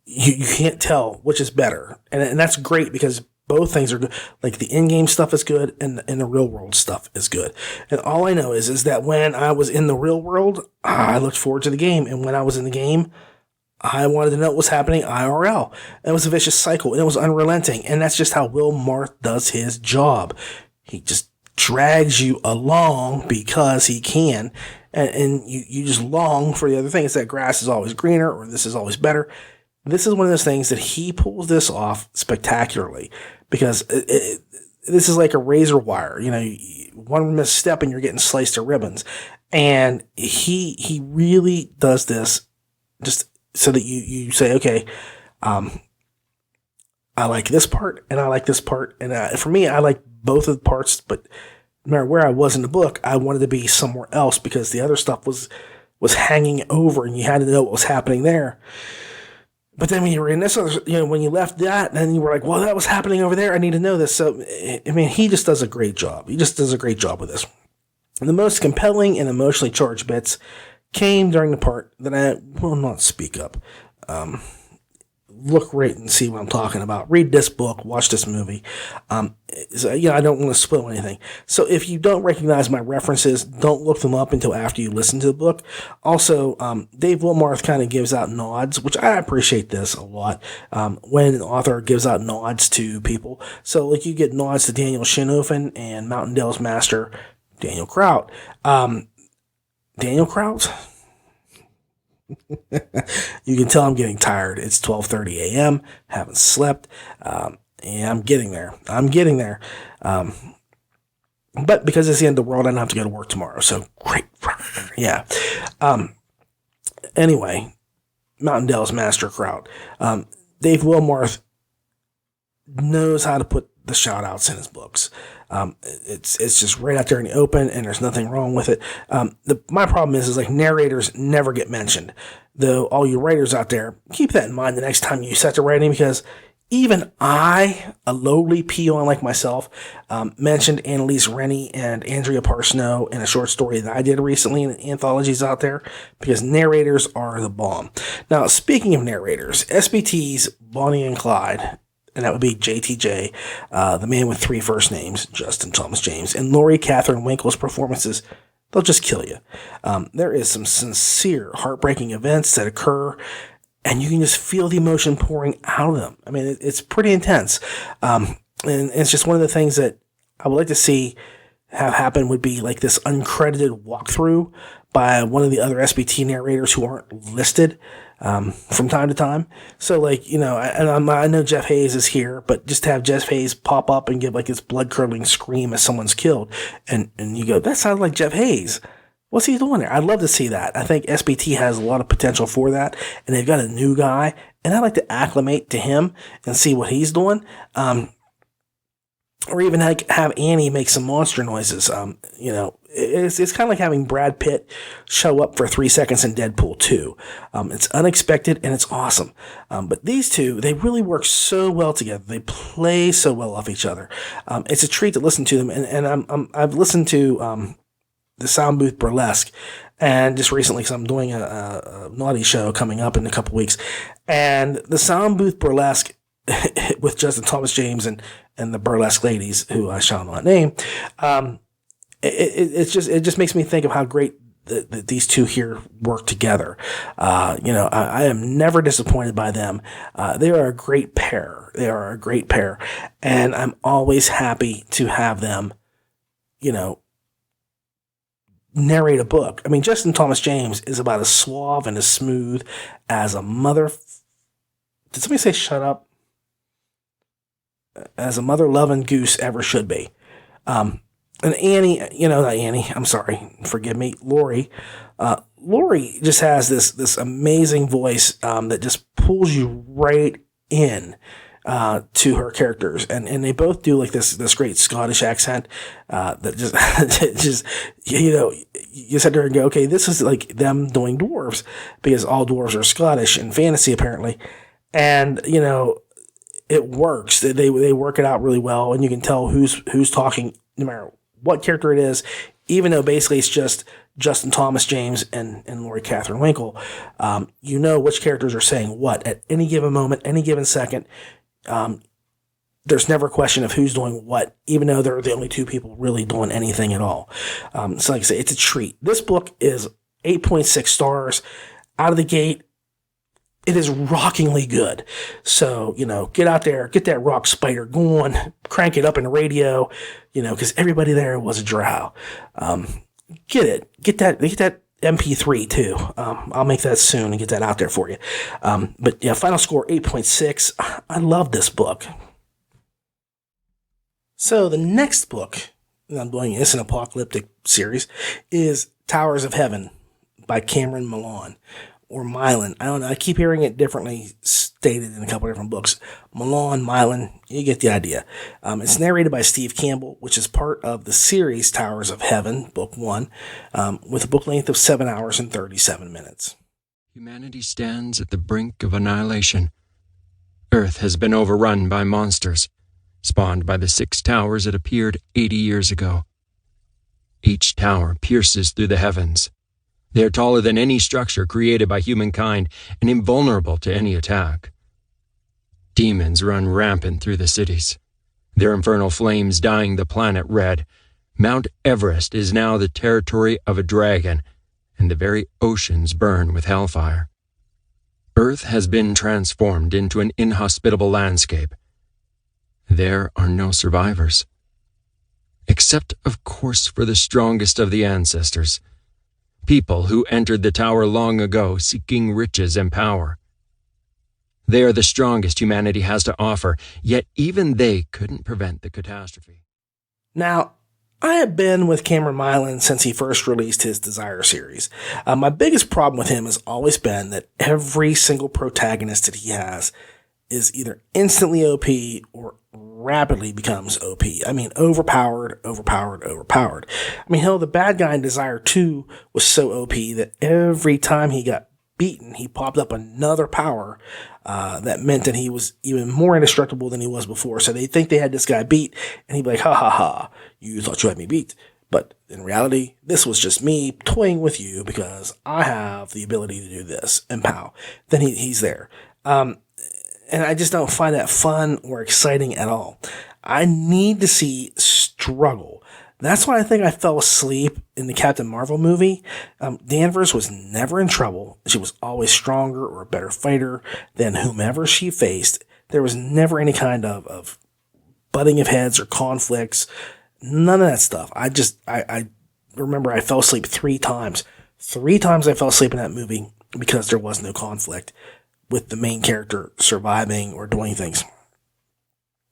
A: you can't tell which is better. And that's great because both things are good. Like the in-game stuff is good and the real world stuff is good. And all I know is that when I was in the real world, I looked forward to the game. And when I was in the game, I wanted to know what was happening IRL. It was a vicious cycle and it was unrelenting. And that's just how Will Marth does his job. He just drags you along because he can. And you just long for the other thing. It's that grass is always greener or this is always better. This is one of those things that he pulls this off spectacularly because this is like a razor wire. One misstep and you're getting sliced to ribbons. And he really does this just so that you say, okay, I like this part and I like this part. And for me, I like both of the parts, but no matter where I was in the book, I wanted to be somewhere else because the other stuff was hanging over and you had to know what was happening there. But then when you were in this other, when you left that, then you were like, well, that was happening over there. I need to know this. So, I mean, he just does a great job. He just does a great job with this. And the most compelling and emotionally charged bits came during the part that I will not speak up. Look right and see what I'm talking about. Read this book, watch this movie. I don't want to spoil anything. So if you don't recognize my references, don't look them up until after you listen to the book. Also, Dave Wilmarth kind of gives out nods, which I appreciate this a lot, when an author gives out nods to people. So like you get nods to Daniel Shinhofen and Mountain Dale's master, Daniel Kraut. Daniel Kraut? You can tell I'm getting tired. It's 12:30 a.m. Haven't slept. And I'm getting there. But because it's the end of the world, I don't have to go to work tomorrow. So great. Yeah. Anyway, Mountain Dale's Master Kraut. Dave Wilmarth knows how to put the shout outs in his books. It's just right out there in the open, and there's nothing wrong with it. My problem is like narrators never get mentioned. Though all you writers out there, keep that in mind the next time you set to writing, because even I, a lowly peon like myself, mentioned Annalise Rennie and Andrea Parsnow in a short story that I did recently in anthologies out there, because narrators are the bomb. Now, speaking of narrators, SBT's Bonnie and Clyde, and that would be JTJ, the man with 3 first names, Justin Thomas James, and Laurie Catherine Winkle's performances, they'll just kill you. There is some sincere, heartbreaking events that occur, and you can just feel the emotion pouring out of them. I mean, it's pretty intense. And it's just one of the things that I would like to see have happen would be like this uncredited walkthrough by one of the other SBT narrators who aren't listed from time to time. So, like, you know, I know Jeff Hayes is here, but just to have Jeff Hayes pop up and give like this blood-curdling scream as someone's killed, and you go, that sounds like Jeff Hayes. What's he doing there? I'd love to see that. I think SBT has a lot of potential for that, and they've got a new guy, and I'd like to acclimate to him and see what he's doing. Or even like have Annie make some monster noises. You know, it's kind of like having Brad Pitt show up for 3 seconds in Deadpool 2. It's unexpected and it's awesome. But these two, they really work so well together. They play so well off each other. It's a treat to listen to them. And I've listened to the Sound Booth Burlesque, and just recently, because I'm doing a naughty show coming up in a couple weeks, and the Sound Booth Burlesque with Justin Thomas James and the Burlesque ladies, who I shall not name, it just makes me think of how great these two here work together. You know, I am never disappointed by them. They are a great pair. And I'm always happy to have them, you know, narrate a book. I mean, Justin Thomas James is about as suave and as smooth as a mother. Did somebody say shut up? As a mother-loving goose ever should be. And Annie, you know, not Annie, I'm sorry, forgive me, Laurie. Laurie just has this amazing voice that just pulls you right in to her characters, and they both do like this great Scottish accent that just you know, you sit there and go, okay, this is like them doing dwarves, because all dwarves are Scottish in fantasy apparently, and you know, it works. They work it out really well, and you can tell who's talking no matter what character it is, even though basically it's just Justin Thomas James and Laurie Catherine Winkle. You know which characters are saying what at any given moment, any given second. There's never a question of who's doing what, even though they're the only two people really doing anything at all. So like I say, it's a treat. This book is 8.6 stars out of the gate. It is rockingly good. So, you know, get out there, get that rock spider going, crank it up in the radio, you know, because everybody there was a drow. Get that MP3 too. I'll make that soon and get that out there for you. But yeah, final score 8.6. I love this book. So the next book that I'm doing, it's an apocalyptic series, is Towers of Heaven by Cameron Milan. Or Milan. I don't know. I keep hearing it differently stated in a couple of different books. Milan, you get the idea. It's narrated by Steve Campbell, which is part of the series Towers of Heaven, Book 1, with a book length of 7 hours and 37 minutes.
F: Humanity stands at the brink of annihilation. Earth has been overrun by monsters, spawned by the 6 towers that appeared 80 years ago. Each tower pierces through the heavens. They are taller than any structure created by humankind and invulnerable to any attack. Demons run rampant through the cities, their infernal flames dyeing the planet red. Mount Everest is now the territory of a dragon, and the very oceans burn with hellfire. Earth has been transformed into an inhospitable landscape. There are no survivors, except, of course, for the strongest of the ancestors, people who entered the tower long ago seeking riches and power. They are the strongest humanity has to offer, yet even they couldn't prevent the catastrophe.
A: Now, I have been with Cameron Milan since he first released his Desire series. My biggest problem with him has always been that every single protagonist that he has is either instantly OP or rapidly becomes OP. I mean, overpowered. I mean, hell, the bad guy in Desire 2 was so OP that every time he got beaten, he popped up another power that meant that he was even more indestructible than he was before. So they think they had this guy beat, and he'd be like, ha ha ha, you thought you had me beat. But in reality, this was just me toying with you because I have the ability to do this, and pow. Then he's there. And I just don't find that fun or exciting at all. I need to see struggle. That's why I think I fell asleep in the Captain Marvel movie. Danvers was never in trouble. She was always stronger or a better fighter than whomever she faced. There was never any kind of butting of heads or conflicts. None of that stuff. I remember I fell asleep 3 times. 3 times I fell asleep in that movie because there was no conflict with the main character surviving or doing things.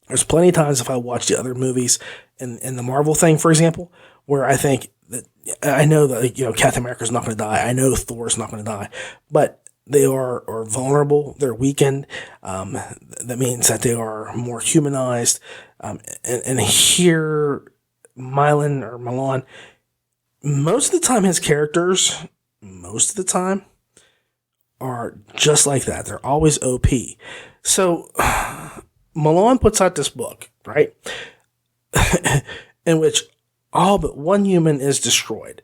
A: There's plenty of times if I watch the other movies in the Marvel thing, for example, where I think that I know that, Captain America's not going to die. I know Thor's not going to die, but they are vulnerable. They're weakened. That means that they are more humanized. And here, Milan, most of the time his characters, are just like that. They're always OP. So Milan puts out this book, right? In which all but one human is destroyed.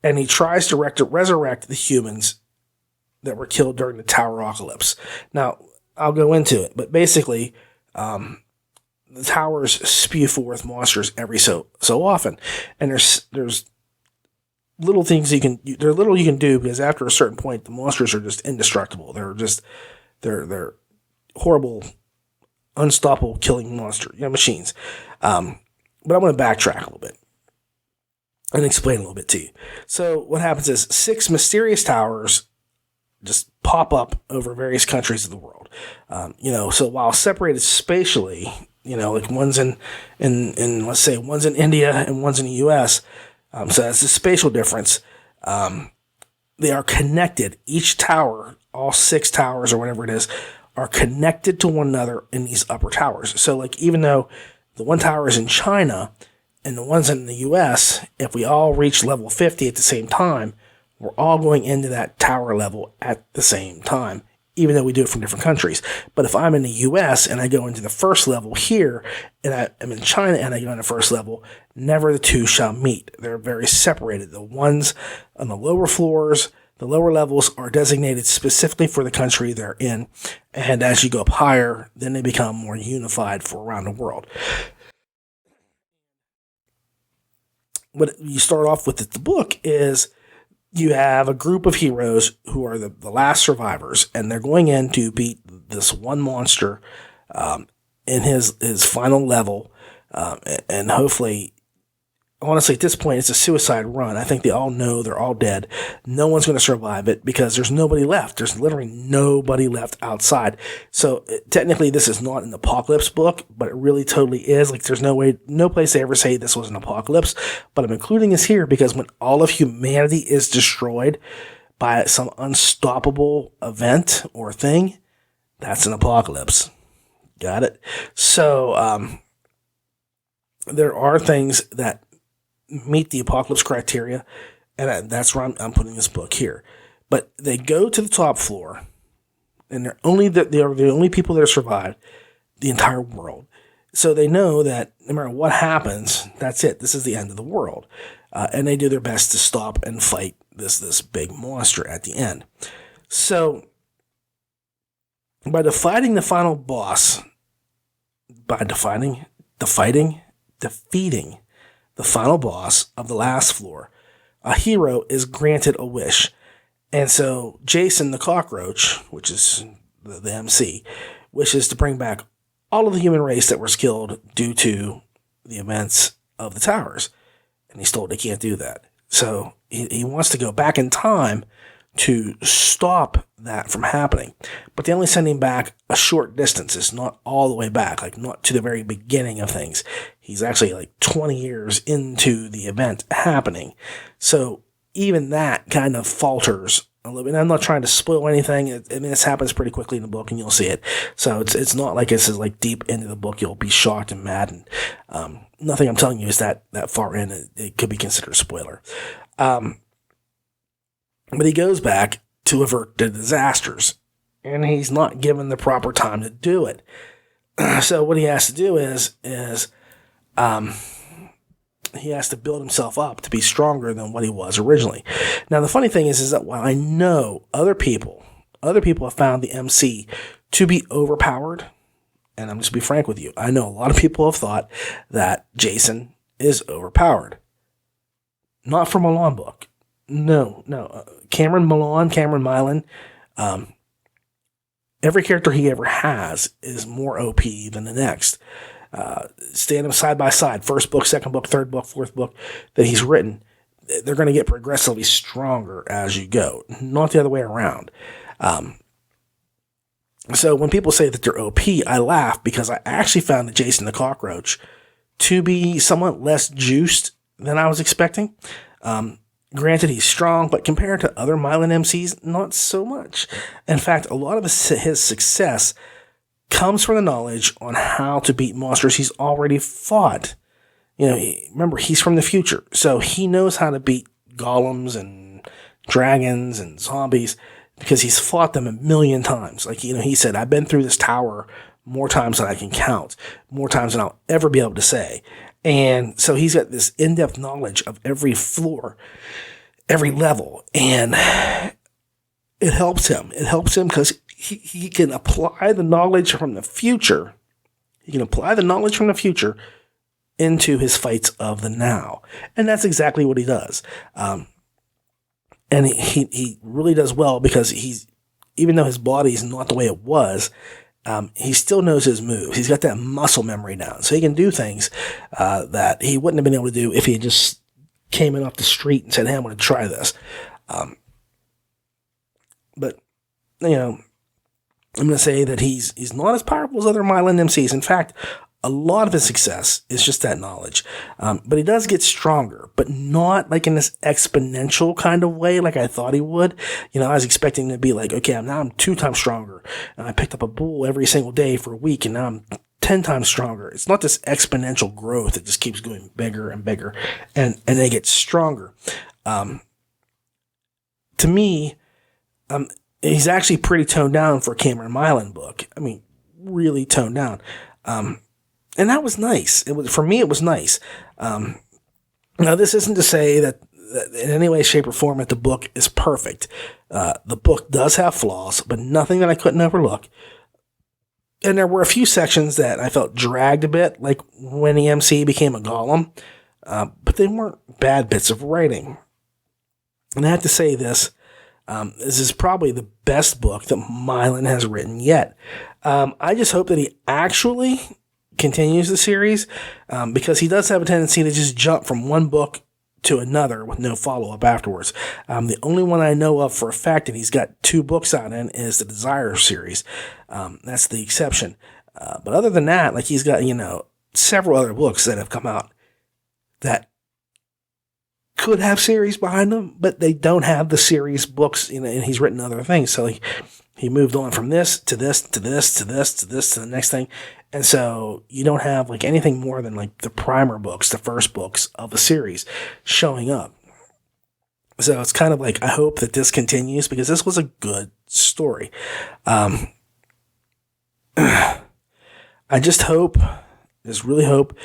A: And he tries to resurrect the humans that were killed during the Tower Apocalypse. Now, I'll go into it, but basically, the towers spew forth monsters every so often. And there's little things you can do, because after a certain point, the monsters are just indestructible. They're horrible, unstoppable killing machines. But I'm going to backtrack a little bit and explain a little bit to you. So what happens is 6 mysterious towers just pop up over various countries of the world. So while separated spatially, like one's in let's say one's in India and one's in the US. So that's the spatial difference. They are connected. Each tower, all 6 towers or whatever it is, are connected to one another in these upper towers. So like, even though the one tower is in China and the one's in the US, if we all reach level 50 at the same time, we're all going into that tower level at the same time, even though we do it from different countries. But if I'm in the US and I go into the first level here, and I'm in China and I go into first level, never the two shall meet. They're very separated. The ones on the lower floors, the lower levels, are designated specifically for the country they're in. And as you go up higher, then they become more unified for around the world. What you start off with the book is you have a group of heroes who are the last survivors, and they're going in to beat this one monster in his final level. And hopefully, honestly, at this point, it's a suicide run. I think they all know they're all dead. No one's going to survive it because there's nobody left. There's literally nobody left outside. So technically, this is not an apocalypse book, but it really totally is. Like, there's no place they ever say this was an apocalypse. But I'm including this here because when all of humanity is destroyed by some unstoppable event or thing, that's an apocalypse. Got it? So there are things that meet the apocalypse criteria, and that's why I'm putting this book here. But they go to the top floor, and they are the only people that have survived the entire world. So they know that no matter what happens, that's it. This is the end of the world, and they do their best to stop and fight this big monster at the end. So by defeating the final boss, defeating the final boss of the last floor, a hero is granted a wish. And so Jason the Cockroach, which is the MC, wishes to bring back all of the human race that was killed due to the events of the towers. And he's told he can't do that. So he wants to go back in time to stop that from happening. But they only send him back a short distance. It's not all the way back, like not to the very beginning of things. He's actually like 20 years into the event happening. So even that kind of falters a little bit. And I'm not trying to spoil anything. This happens pretty quickly in the book, and you'll see it. So it's not like this is like deep into the book. You'll be shocked and mad, and nothing I'm telling you is that far in. It could be considered a spoiler. But he goes back to avert the disasters, and he's not given the proper time to do it. So what he has to do is he has to build himself up to be stronger than what he was originally. Now, the funny thing is that while I know other people have found the MC to be overpowered, and I'm just be frank with you, I know a lot of people have thought that Jason is overpowered. Not from a Milan book. No. Cameron Milan, every character he ever has is more OP than the next. Stand them side by side, first book, second book, third book, fourth book that he's written, they're going to get progressively stronger as you go, not the other way around. So when people say that they're OP, I laugh because I actually found that Jason the Cockroach to be somewhat less juiced than I was expecting. Granted, he's strong, but compared to other Milan MCs, not so much. In fact, a lot of his success comes from the knowledge on how to beat monsters he's already fought. Remember, he's from the future, so he knows how to beat golems and dragons and zombies because he's fought them a million times. Like, he said, I've been through this tower more times than I can count, more times than I'll ever be able to say. And so he's got this in-depth knowledge of every floor, every level, and it helps him. It helps him because he can apply the knowledge from the future. He can apply the knowledge from the future into his fights of the now. And that's exactly what he does. And he really does well because even though his body is not the way it was, he still knows his moves. He's got that muscle memory down. So he can do things that he wouldn't have been able to do if he had just came in off the street and said, hey, I'm going to try this. But, I'm going to say that he's not as powerful as other Milan MCs. In fact, a lot of his success is just that knowledge. But he does get stronger, but not like in this exponential kind of way like I thought he would. I was expecting him to be like, okay, now I'm 2 times stronger. And I picked up a bull every single day for a week, and now I'm 10 times stronger. It's not this exponential growth. It just keeps going bigger and bigger, and they get stronger. To me, he's actually pretty toned down for a Cameron Milan book. I mean, really toned down. And that was nice. For me, it was nice. Now, this isn't to say that in any way, shape, or form that the book is perfect. The book does have flaws, but nothing that I couldn't overlook. And there were a few sections that I felt dragged a bit, like when the MC became a golem, but they weren't bad bits of writing. And I have to say this is probably the best book that Milan has written yet. I just hope that he actually continues the series, because he does have a tendency to just jump from one book to another with no follow-up afterwards. The only one I know of for a fact that he's got 2 books out in is the Desire series. That's the exception. But other than that, like, he's got, several other books that have come out that could have series behind them, but they don't have the series books, and he's written other things. So he moved on from this to this to this to this to this to the next thing. And so you don't have like anything more than like the primer books, the first books of a series showing up. So it's kind of like, I hope that this continues because this was a good story. I just really hope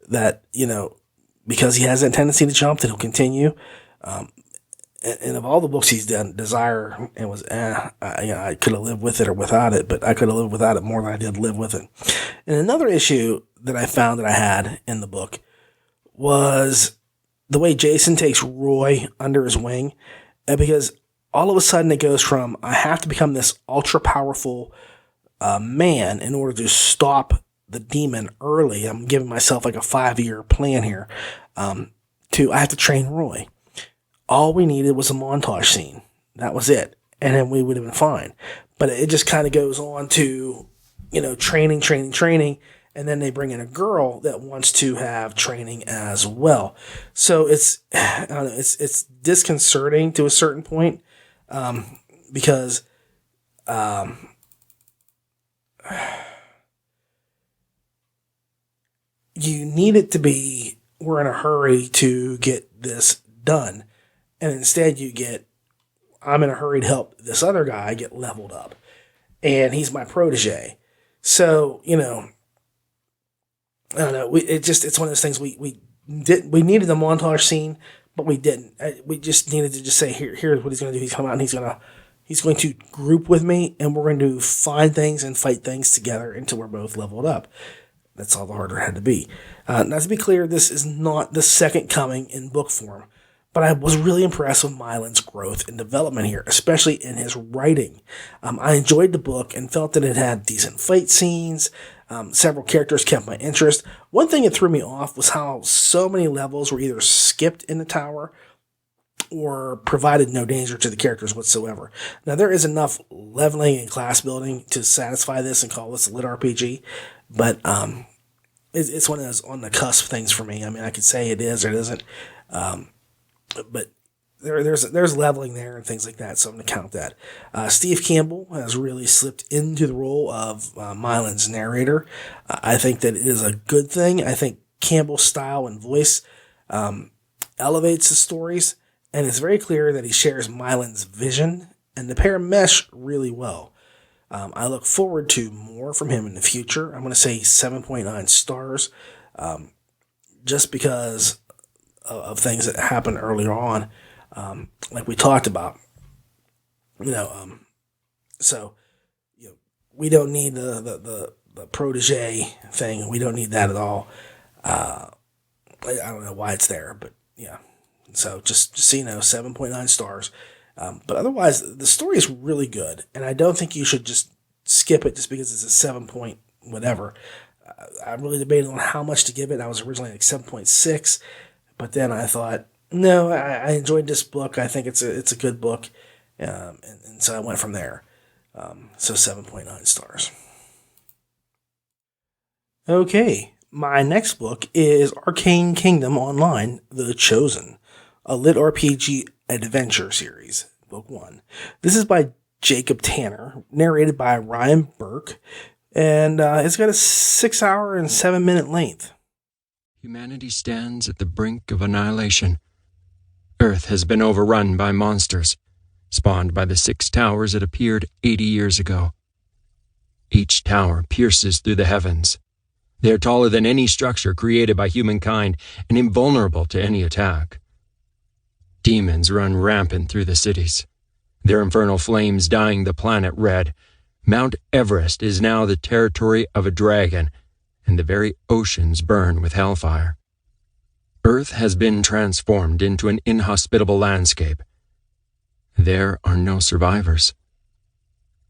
A: that, because he has that tendency to jump, that he'll continue. And of all the books he's done, Desire, it was, I could have lived with it or without it, but I could have lived without it more than I did live with it. And another issue that I found that I had in the book was the way Jason takes Roy under his wing, because all of a sudden it goes from, I have to become this ultra powerful man in order to stop the demon early. I'm giving myself like a 5-year plan here, to I have to train Roy. All we needed was a montage scene. That was it. And then we would have been fine. But it just kind of goes on to, training. And then they bring in a girl that wants to have training as well. So it's disconcerting to a certain point. because you need it to be, we're in a hurry to get this done. And instead you get, I'm in a hurry to help this other guy get leveled up. And he's my protege. So, I don't know. It's one of those things we needed the montage scene, but we didn't. We just needed to just say, here's what he's going to do. He's coming out and he's going to group with me, and we're going to find things and fight things together until we're both leveled up. That's all the harder it had to be. Now, to be clear, this is not the second coming in book form, but I was really impressed with Mylan's growth and development here, especially in his writing. I enjoyed the book and felt that it had decent fight scenes. Several characters kept my interest. One thing that threw me off was how so many levels were either skipped in the tower or provided no danger to the characters whatsoever. Now, there is enough leveling and class building to satisfy this and call this a lit RPG, but it's one of those on the cusp things for me. I mean, I could say it is or it isn't, but there's leveling there and things like that, so I'm going to count that. Steve Campbell has really slipped into the role of Mylan's narrator. I think that it is a good thing. I think Campbell's style and voice elevates the stories, and it's very clear that he shares Mylan's vision, and the pair mesh really well. I look forward to more from him in the future. I'm going to say 7.9 stars, just because of things that happened earlier on, like we talked about. So we don't need the protege thing. We don't need that at all. I don't know why it's there, but yeah. So just so you know, 7.9 stars. But otherwise, the story is really good, and I don't think you should just skip it just because it's a 7 point whatever. I really debated on how much to give it. I was originally like 7.6, but then I thought, no, I enjoyed this book. I think it's a good book, and so I went from there. So 7.9 stars. Okay, my next book is Arcane Kingdom Online: The Chosen, a LitRPG adventure series, book 1. This is by Jacob Tanner, narrated by Ryan Burke, and it's got a 6 hour and 7 minute length.
F: Humanity stands at the brink of annihilation. Earth has been overrun by monsters, spawned by the 6 towers that appeared 80 years ago. Each tower pierces through the heavens. They are taller than any structure created by humankind and invulnerable to any attack. Demons run rampant through the cities, their infernal flames dyeing the planet red. Mount Everest is now the territory of a dragon, and the very oceans burn with hellfire. Earth has been transformed into an inhospitable landscape. There are no survivors.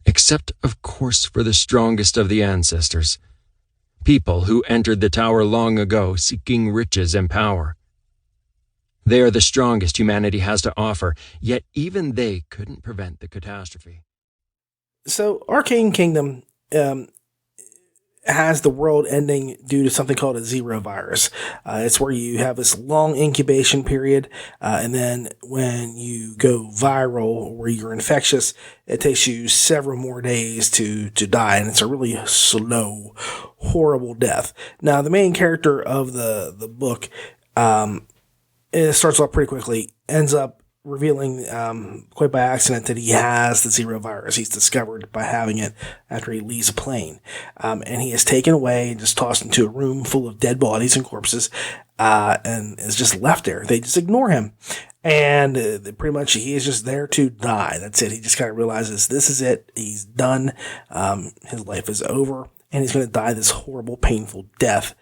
F: Except, of course, for the strongest of the ancestors, people who entered the tower long ago seeking riches and power. They are the strongest humanity has to offer, yet even they couldn't prevent the catastrophe.
A: So Arcane Kingdom has the world ending due to something called a zero virus. It's where you have this long incubation period, and then when you go viral, where you're infectious, it takes you several more days to die, and it's a really slow, horrible death. Now, the main character of the book, it starts off pretty quickly, ends up revealing quite by accident that he has the zero virus. He's discovered by having it after he leaves a plane. And he is taken away and just tossed into a room full of dead bodies and corpses, and is just left there. They just ignore him. And pretty much he is just there to die. That's it. He just kind of realizes this is it. He's done. His life is over, and he's going to die this horrible, painful death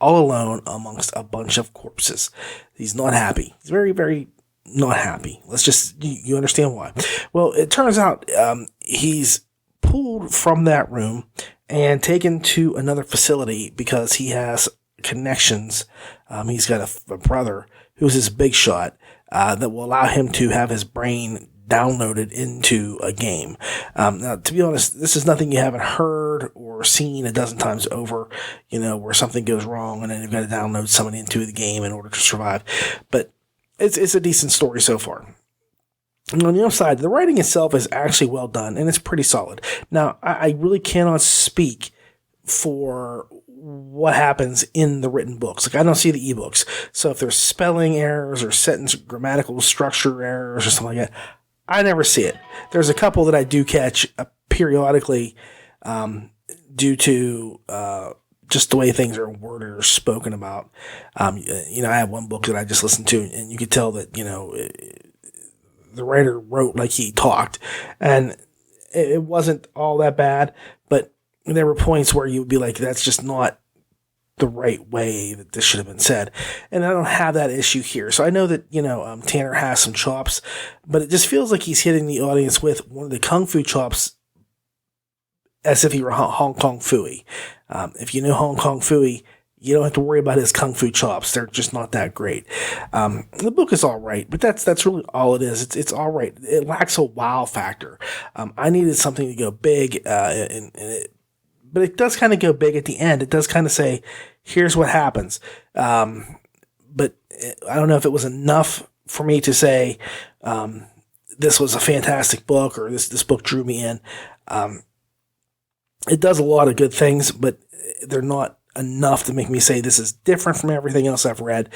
A: all alone amongst a bunch of corpses. He's not happy. He's very, very not happy. Let's just, you understand why. Well, it turns out he's pulled from that room and taken to another facility because he has connections. He's got a brother who's this big shot that will allow him to have his brain downloaded into a game. Now, to be honest, this is nothing you haven't heard or seen a dozen times over, where something goes wrong and then you've got to download somebody into the game in order to survive. But it's a decent story so far. And on the other side, the writing itself is actually well done, and it's pretty solid. Now, I really cannot speak for what happens in the written books. Like, I don't see the ebooks. So if there's spelling errors or sentence grammatical structure errors or something like that, I never see it. There's a couple that I do catch periodically due to just the way things are worded or spoken about. I have one book that I just listened to, and you could tell that, the writer wrote like he talked, and it wasn't all that bad, but there were points where you would be like, that's just not the right way that this should have been said. And I don't have that issue here. So I know that, Tanner has some chops, but it just feels like he's hitting the audience with one of the Kung Fu chops as if he were Hong Kong Fooey. If you know Hong Kong Fooey, you don't have to worry about his Kung Fu chops. They're just not that great. The book is all right, but that's really all it is. It's all right. It lacks a wow factor. I needed something to go big, but it does kind of go big at the end. It does kind of say, here's what happens. But I don't know if it was enough for me to say, this was a fantastic book, or this book drew me in. It does a lot of good things, but they're not enough to make me say this is different from everything else I've read.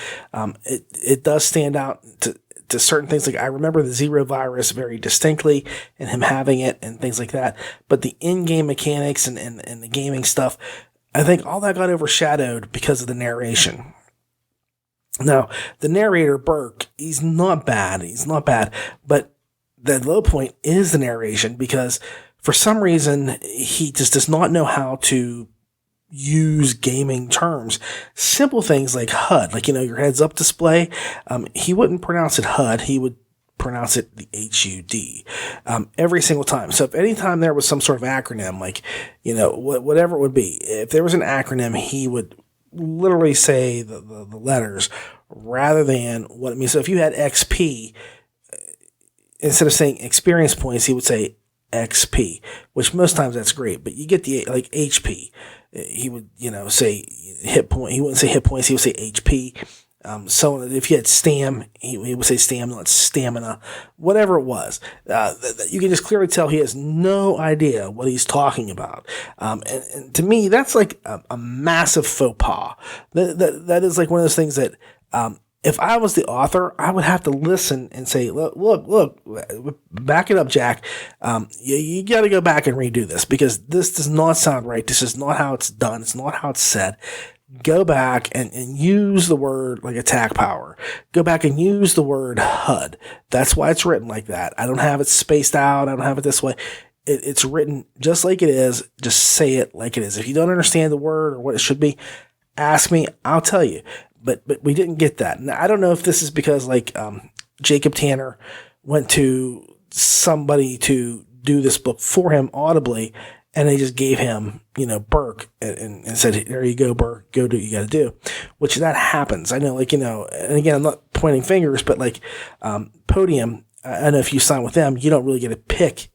A: It does stand out to certain things. Like, I remember the Zero virus very distinctly and him having it and things like that. But the in-game mechanics and the gaming stuff, I think all that got overshadowed because of the narration. Now, the narrator, Burke, he's not bad. But the low point is the narration, because for some reason, he just does not know how to use gaming terms. Simple things like HUD, like, your heads up display. He wouldn't pronounce it HUD. He would pronounce it the HUD every single time. So if any time there was some sort of acronym, like, whatever it would be, if there was an acronym, he would literally say the letters rather than what it means. So if you had XP, instead of saying experience points, he would say XP, which most times that's great, but you get the, like, HP. He would, say hit point. He wouldn't say hit points. He would say HP. So if you had stam, he would say stam, not stamina, whatever it was. You can just clearly tell he has no idea what he's talking about. And to me, that's like a massive faux pas. That is like one of those things that, if I was the author, I would have to listen and say, look, back it up, Jack. You got to go back and redo this, because this does not sound right. This is not how it's done. It's not how it's said. Go back and use the word like attack power. Go back and use the word HUD. That's why it's written like that. I don't have it spaced out. I don't have it this way. It's written just like it is. Just say it like it is. If you don't understand the word or what it should be, ask me. I'll tell you. But we didn't get that. Now, I don't know if this is because, like, Jacob Tanner went to somebody to do this book for him audibly, and they just gave him, Burke, and said, there you go, Burke, go do what you got to do, which that happens. I know, like, and again, I'm not pointing fingers, but like Podium, I know if you sign with them, you don't really get to pick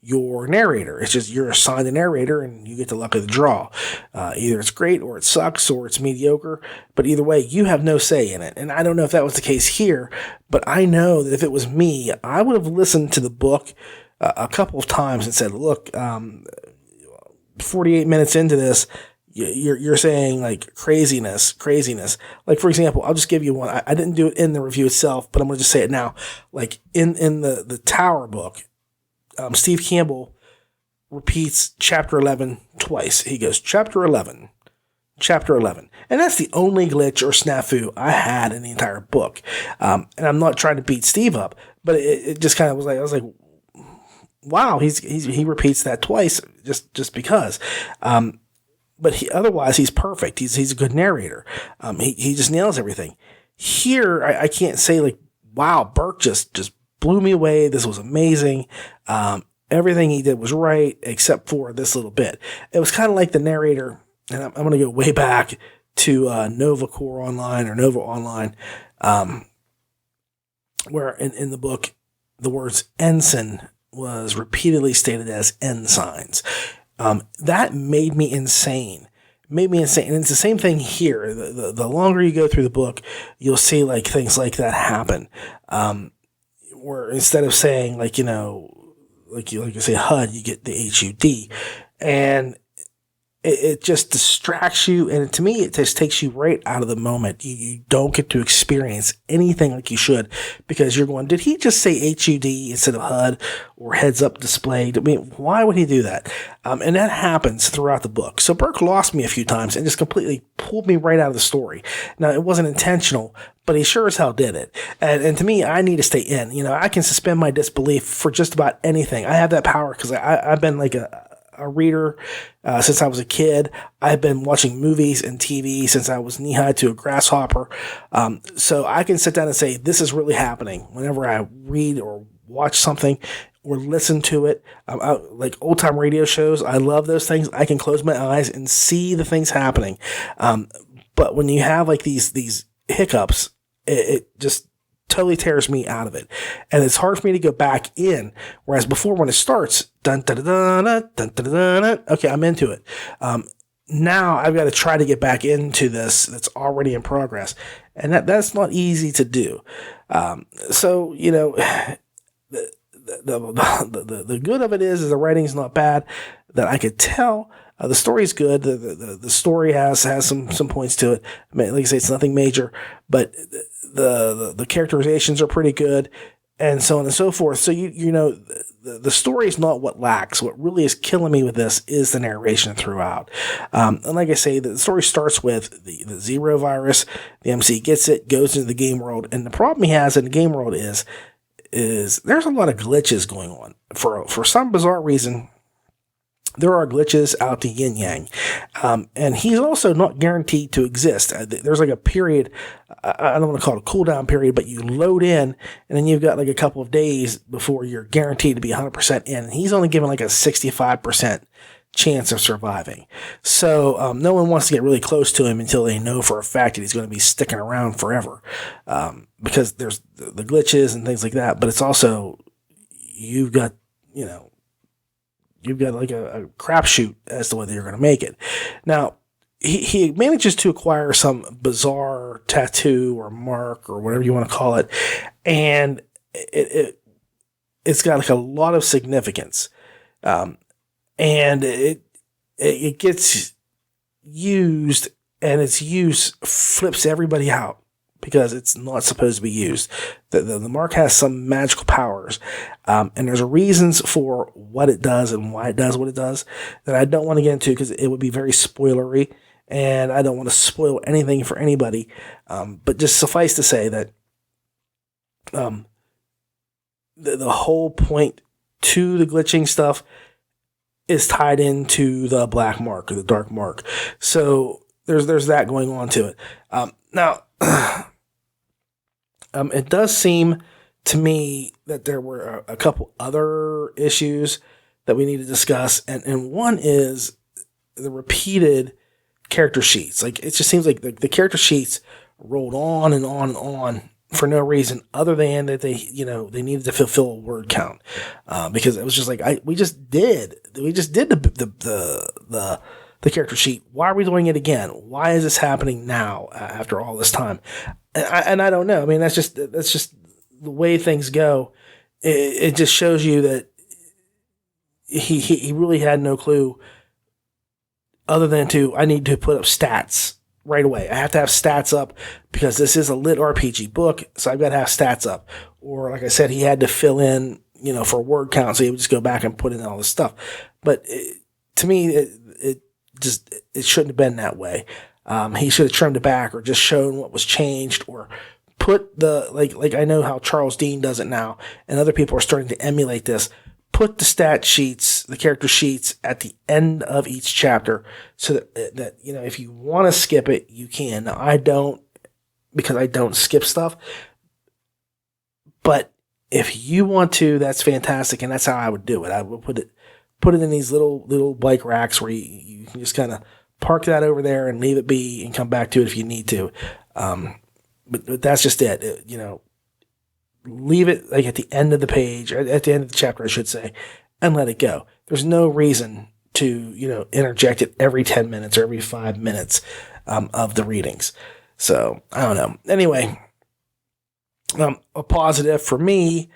A: your narrator. It's just you're assigned a narrator and you get the luck of the draw. Either it's great or it sucks or it's mediocre, but either way, you have no say in it. And I don't know if that was the case here, but I know that if it was me, I would have listened to the book a couple of times and said, look, 48 minutes into this, you're saying like craziness. Like, for example, I'll just give you one. I didn't do it in the review itself, but I'm going to just say it now. Like in the Tower book, Steve Campbell repeats chapter 11 twice. He goes, chapter 11. And that's the only glitch or snafu I had in the entire book. And I'm not trying to beat Steve up, but it just kind of was like, I was like, wow, he repeats that twice just because. But otherwise he's perfect. He's a good narrator. He just nails everything. Here, I can't say like, wow, Burke just blew me away. This was amazing. Everything he did was right, except for this little bit. It was kind of like the narrator, and I'm going to go way back to Nova Core Online or Nova Online, where in the book, the words ensign was repeatedly stated as ensigns. That made me insane. And it's the same thing here. The longer you go through the book, you'll see like things like that happen. where instead of saying like you say HUD, you get the HUD, and it just distracts you, and to me, it just takes you right out of the moment. You don't get to experience anything like you should, because you're going, did he just say HUD instead of HUD or heads up displayed? I mean, why would he do that? And that happens throughout the book. So Burke lost me a few times and just completely pulled me right out of the story. Now, it wasn't intentional, but he sure as hell did it. And to me, I need to stay in. I can suspend my disbelief for just about anything. I have that power because I've been like a reader since I was a kid. I've been watching movies and TV since I was knee-high to a grasshopper. So I can sit down and say, this is really happening whenever I read or watch something or listen to it. Like old-time radio shows, I love those things. I can close my eyes and see the things happening. But when you have like these hiccups, it just totally tears me out of it. And it's hard for me to go back in. Whereas before, when it starts, dun, dun, dun, dun, dun, dun, dun, dun, okay, I'm into it. Now I've got to try to get back into this that's already in progress. And that's not easy to do. So, the good of it is the writing's not bad, that I could tell. The story's good. The story has some points to it. I mean, like I say, it's nothing major, but the characterizations are pretty good, and so on and so forth. So the story is not what lacks. What really is killing me with this is the narration throughout. And like I say, the story starts with the Zero virus. The MC gets it, goes into the game world, and the problem he has in the game world is there's a lot of glitches going on. For some bizarre reason, there are glitches out the yin yang. And he's also not guaranteed to exist. There's like a period, I don't want to call it a cooldown period, but you load in and then you've got like a couple of days before you're guaranteed to be 100% in. And he's only given like a 65% chance of surviving. So no one wants to get really close to him until they know for a fact that he's going to be sticking around forever. Because there's the glitches and things like that. But it's also, you've got like a crapshoot as to whether you're going to make it. Now, he manages to acquire some bizarre tattoo or mark or whatever you want to call it, and it's got like a lot of significance, and it gets used, and its use flips everybody out, because it's not supposed to be used. The mark has some magical powers, and there's reasons for what it does and why it does what it does that I don't want to get into, because it would be very spoilery, and I don't want to spoil anything for anybody. But just suffice to say that the whole point to the glitching stuff is tied into the black mark or the dark mark. So there's that going on to it. Now, it does seem to me that there were a couple other issues that we need to discuss, and one is the repeated character sheets. Like, it just seems like the character sheets rolled on and on and on for no reason other than that they needed to fulfill a word count, because it was just like we just did the character sheet. Why are we doing it again? Why is this happening now after all this time? And I don't know. I mean, that's just the way things go. It just shows you that he really had no clue, other than I need to put up stats right away. I have to have stats up because this is a LitRPG book, so I've got to have stats up. Or like I said, he had to fill in, for word count, so he would just go back and put in all this stuff. But to me, it shouldn't have been that way. He should have trimmed it back, or just shown what was changed, or put like I know how Charles Dean does it now, and other people are starting to emulate this. Put the stat sheets, the character sheets, at the end of each chapter, so that if you want to skip it, you can. Now, I don't, because I don't skip stuff. But if you want to, that's fantastic, and that's how I would do it. I would put it in these little bike racks where you can just kind of park that over there and leave it be, and come back to it if you need to. But that's just it. Leave it like at the end of the page, or at the end of the chapter, I should say, and let it go. There's no reason to, interject it every 10 minutes or every 5 minutes of the readings. So I don't know. Anyway, a positive for me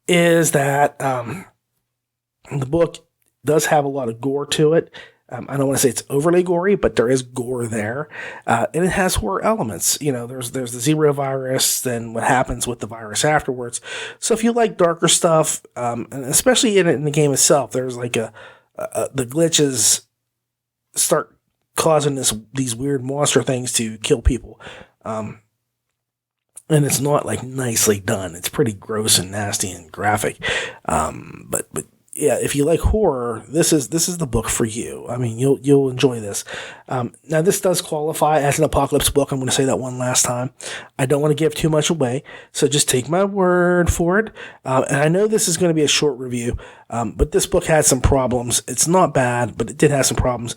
A: is that the book does have a lot of gore to it. I don't want to say it's overly gory, but there is gore there. And it has horror elements. There's the Zero virus, then what happens with the virus afterwards. So if you like darker stuff, and especially in the game itself, there's like the glitches start causing these weird monster things to kill people. And it's not like nicely done. It's pretty gross and nasty and graphic. But yeah, if you like horror, this is the book for you. I mean, you'll enjoy this. Now, this does qualify as an apocalypse book. I'm going to say that one last time. I don't want to give too much away, so just take my word for it. And I know this is going to be a short review, but this book had some problems. It's not bad, but it did have some problems.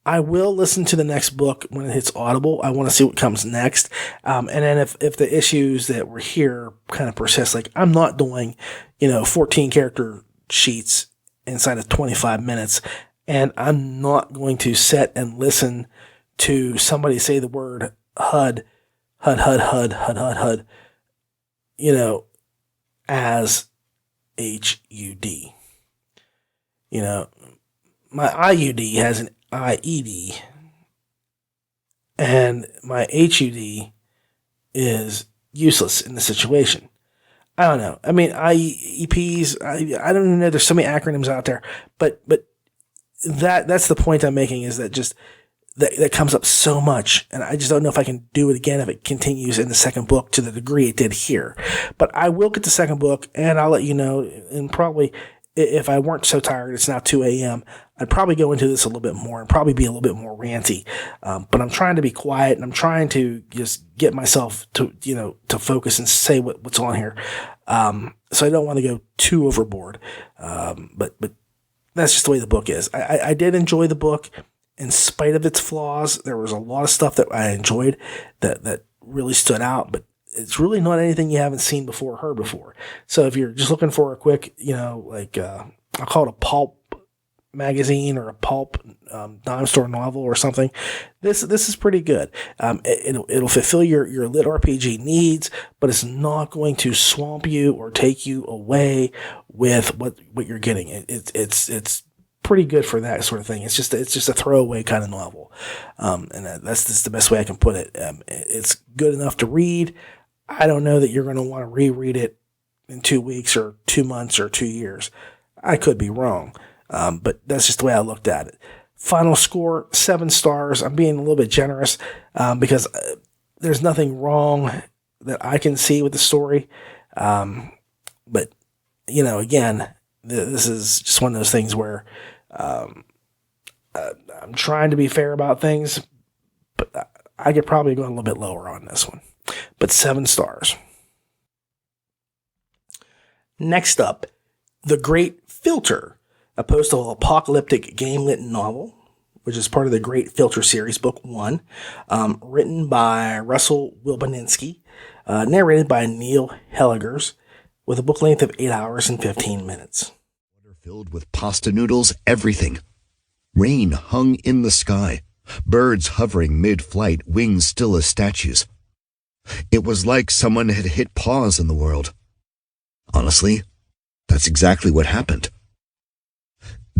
A: I will listen to the next book when it hits Audible. I want to see what comes next. And then if the issues that were here kind of persist, like I'm not doing, 14 character sheets inside of 25 minutes, and I'm not going to sit and listen to somebody say the word HUD, HUD, HUD, HUD, HUD, HUD, HUD, as HUD. My IUD has an IED, and my HUD is useless in the situation. I don't know. I mean, IEPs, I don't even know. There's so many acronyms out there, but that's the point I'm making, is that just that comes up so much, and I just don't know if I can do it again if it continues in the second book to the degree it did here. But I will get the second book, and I'll let you know, and probably if I weren't so tired, it's now 2 a.m., I'd probably go into this a little bit more and probably be a little bit more ranty. But I'm trying to be quiet, and I'm trying to just get myself to focus and say what's on here. So I don't want to go too overboard. But that's just the way the book is. I did enjoy the book in spite of its flaws. There was a lot of stuff that I enjoyed that really stood out, but it's really not anything you haven't seen before or heard before. So if you're just looking for a quick, I'll call it a pulp magazine or a pulp dime store novel or something, this is pretty good. It'll fulfill your lit RPG needs, but it's not going to swamp you or take you away with what you're getting. It's pretty good for that sort of thing. It's just a throwaway kind of novel, and that's just the best way I can put it. It's good enough to read. I don't know that you're going to want to reread it in 2 weeks or 2 months or 2 years. I could be wrong. But that's just the way I looked at it. Final score, 7 stars. I'm being a little bit generous, because there's nothing wrong that I can see with the story. But, again, this is just one of those things where I'm trying to be fair about things, but I could probably go a little bit lower on this one. But 7 stars. Next up, The Great Filter, a post-apocalyptic Gamelit novel, which is part of the Great Filter series, Book 1, written by Russell Wilbaninsky, narrated by Neil Helligers, with a book length of 8 hours and 15 minutes.
G: Water filled with pasta noodles, everything. Rain hung in the sky, birds hovering mid-flight, wings still as statues. It was like someone had hit pause in the world. Honestly, that's exactly what happened.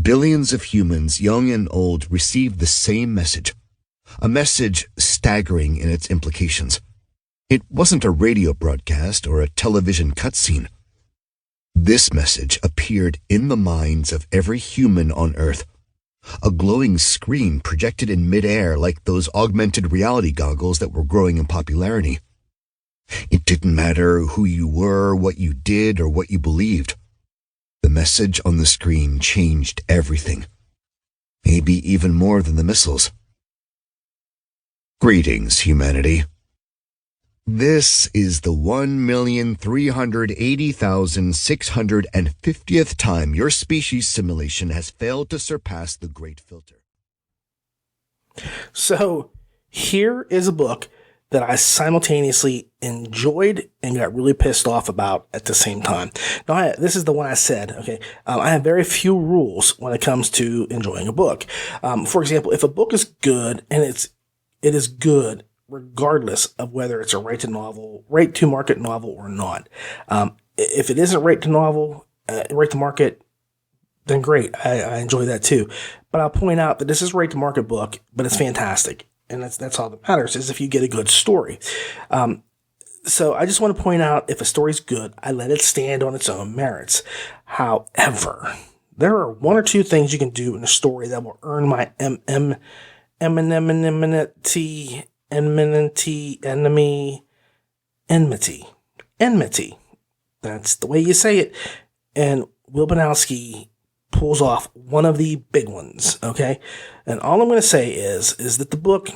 G: Billions of humans, young and old, received the same message, a message staggering in its implications. It wasn't a radio broadcast or a television cutscene. This message appeared in the minds of every human on Earth, a glowing screen projected in midair like those augmented reality goggles that were growing in popularity. It didn't matter who you were, what you did, or what you believed. The message on the screen changed everything, maybe even more than the missiles. Greetings, humanity. This is the 1,380,650th time your species simulation has failed to surpass the Great Filter.
A: So, here is a book that I simultaneously enjoyed and got really pissed off about at the same time. Now, this is the one I said, okay, I have very few rules when it comes to enjoying a book. For example, if a book is good, and it is good regardless of whether it's a right to market novel or not. If it isn't right to novel, right to market, then great. I enjoy that too. But I'll point out that this is right to market book, but it's fantastic. And that's all that matters, is if you get a good story. So I just want to point out, if a story's good, I let it stand on its own merits. However, there are one or two things you can do in a story that will earn my enmity. That's the way you say it. And Will Banowski pulls off one of the big ones, okay? And all I'm going to say is that the book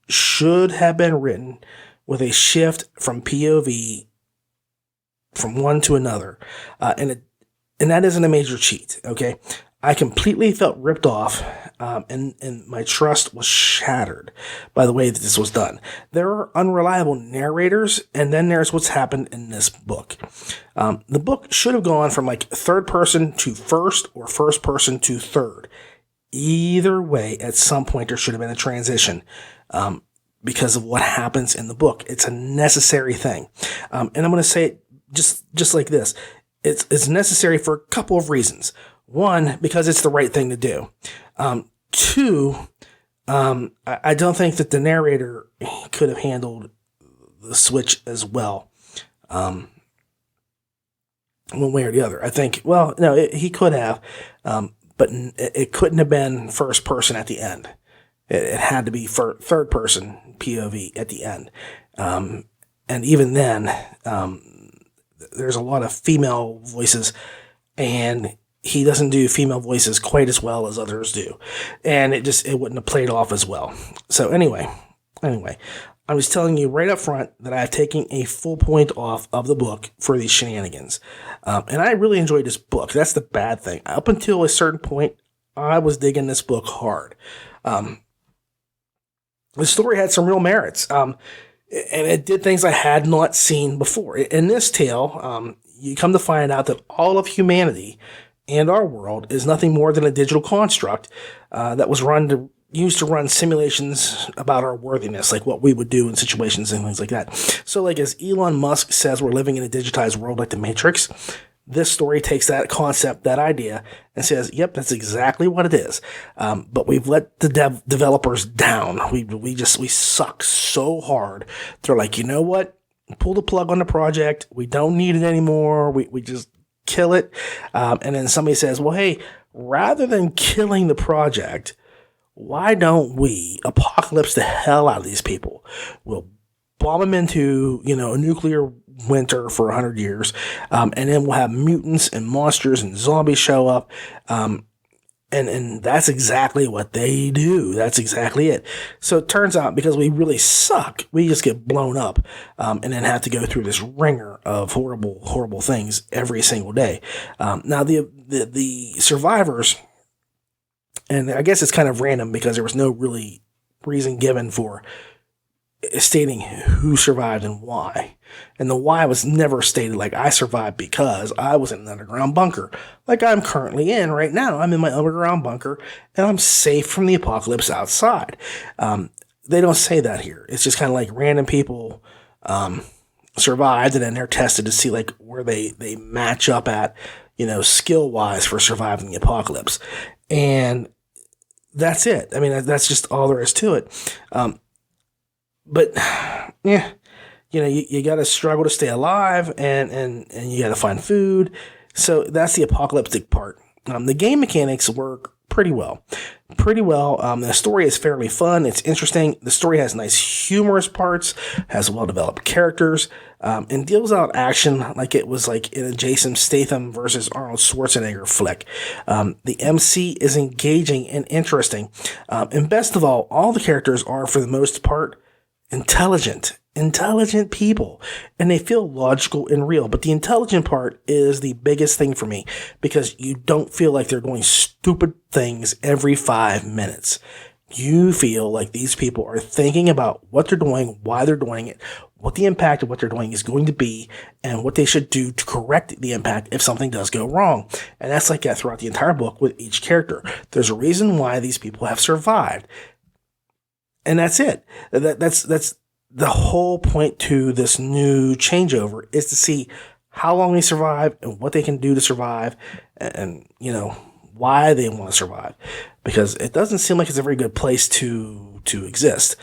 A: should have been written with a shift from POV from one to another. And that isn't a major cheat, okay? I completely felt ripped off, and my trust was shattered by the way that this was done. There are unreliable narrators, and then there's what's happened in this book. The book should have gone from like third person to first or first person to third. Either way, at some point there should have been a transition because of what happens in the book. It's a necessary thing. And I'm going to say it just like this. It's necessary for a couple of reasons. One, because it's the right thing to do. Two, I don't think that the narrator could have handled the switch as well, one way or the other. I think, well, no, he could have, but it couldn't have been first person at the end. It had to be third person POV at the end. And even then, there's a lot of female voices, and he doesn't do female voices quite as well as others do. And it wouldn't have played off as well. So anyway, I was telling you right up front that I've taken a full point off of the book for these shenanigans. And I really enjoyed this book. That's the bad thing. Up until a certain point, I was digging this book hard. The story had some real merits. And it did things I had not seen before. In this tale, you come to find out that all of humanity and our world is nothing more than a digital construct that was used to run simulations about our worthiness, like what we would do in situations and things like that. So like as Elon Musk says, we're living in a digitized world like the Matrix. This story takes that concept, that idea, and says, yep, that's exactly what it is. But we've let the developers down. We suck so hard. They're like, you know what? Pull the plug on the project. We don't need it anymore. We just kill it. And then somebody says, well, hey, rather than killing the project, why don't we apocalypse the hell out of these people? We'll bomb them into, a nuclear winter for 100 years. And then we'll have mutants and monsters and zombies show up. And that's exactly what they do. That's exactly it. So it turns out, because we really suck, we just get blown up, and then have to go through this ringer of horrible, horrible things every single day. Now the survivors, and I guess it's kind of random because there was no really reason given for stating who survived and why. And the why was never stated, like I survived because I was in an underground bunker, like I'm currently in right now. I'm in my underground bunker and I'm safe from the apocalypse outside. They don't say that here. It's just kind of like random people survived, and then they're tested to see like where they match up at, skill wise for surviving the apocalypse. And that's it. I mean, that's just all there is to it. But yeah, you got to struggle to stay alive, and you got to find food. So that's the apocalyptic part. The game mechanics work pretty well. The story is fairly fun. It's interesting. The story has nice humorous parts, has well-developed characters, and deals out action like it was like in a Jason Statham versus Arnold Schwarzenegger flick. The MC is engaging and interesting. And best of all the characters are, for the most part, intelligent people, and they feel logical and real. But the intelligent part is the biggest thing for me, because you don't feel like they're doing stupid things every 5 minutes. You feel like these people are thinking about what they're doing, why they're doing it, what the impact of what they're doing is going to be, and what they should do to correct the impact if something does go wrong. And that's like that throughout the entire book with each character. There's a reason why these people have survived. And that's it. That's the whole point to this new changeover, is to see how long they survive and what they can do to survive, and why they want to survive, because it doesn't seem like it's a very good place to exist.